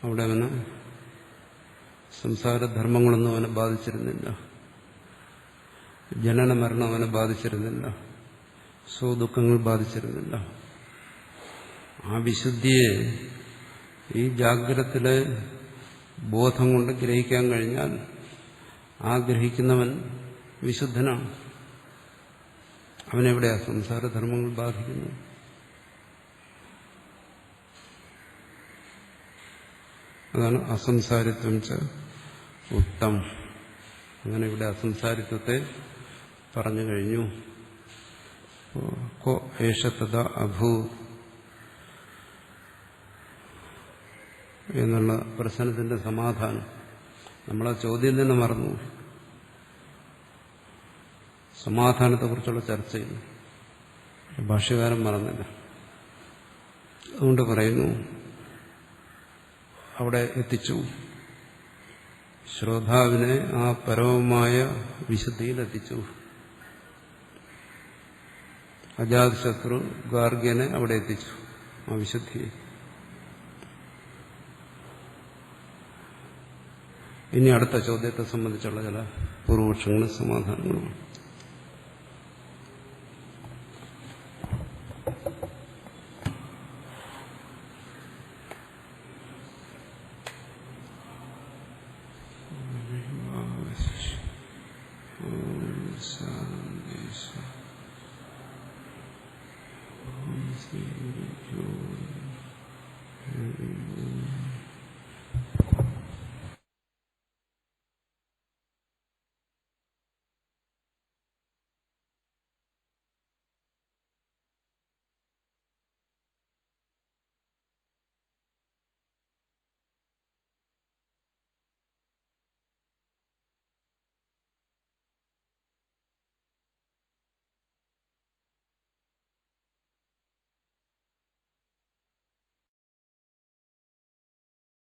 അവിടെ അവന് സംസാരധർമ്മങ്ങളൊന്നും അവനെ ബാധിച്ചിരുന്നില്ല, ജനന മരണം അവനെ ബാധിച്ചിരുന്നില്ല, സ്വദുഃഖങ്ങൾ ബാധിച്ചിരുന്നില്ല. ആ വിശുദ്ധിയെ ഈ ജാഗ്രതത്തിലെ ബോധം കൊണ്ട് ഗ്രഹിക്കാൻ കഴിഞ്ഞാൽ ആ ഗ്രഹിക്കുന്നവൻ വിശുദ്ധനാണ്. അവനെവിടെയാ സംസാരധർമ്മങ്ങൾ ബാധിക്കുന്നു? അതാണ് അസംസാരിത്വം ച ഉക്തം. അങ്ങനെ ഇവിടെ അസംസാരിത്വത്തെ പറഞ്ഞു കഴിഞ്ഞു. കോ ഏഷ തഥാ അഭൂ എന്നുള്ള പ്രശ്നത്തിന്റെ സമാധാനം. നമ്മളാ ചോദ്യം തന്നെ മറന്നു. സമാധാനത്തെക്കുറിച്ചുള്ള ചർച്ചയിൽ ഭാഷ്യകാരൻ മറന്നില്ല. അതുകൊണ്ട് പറയുന്നു, അവിടെ എത്തിച്ചു. ശ്രോതാവിനെ ആ പരമമായ വിശുദ്ധിയിൽ എത്തിച്ചു. അജാതശത്രു ഗാർഗ്യനെ അവിടെ എത്തിച്ചു ആ വിശുദ്ധിയെ. ഇനി അടുത്ത ചോദ്യത്തെ സംബന്ധിച്ചുള്ള ചില പൂർവപക്ഷങ്ങളും സമാധാനങ്ങളുമാണ്.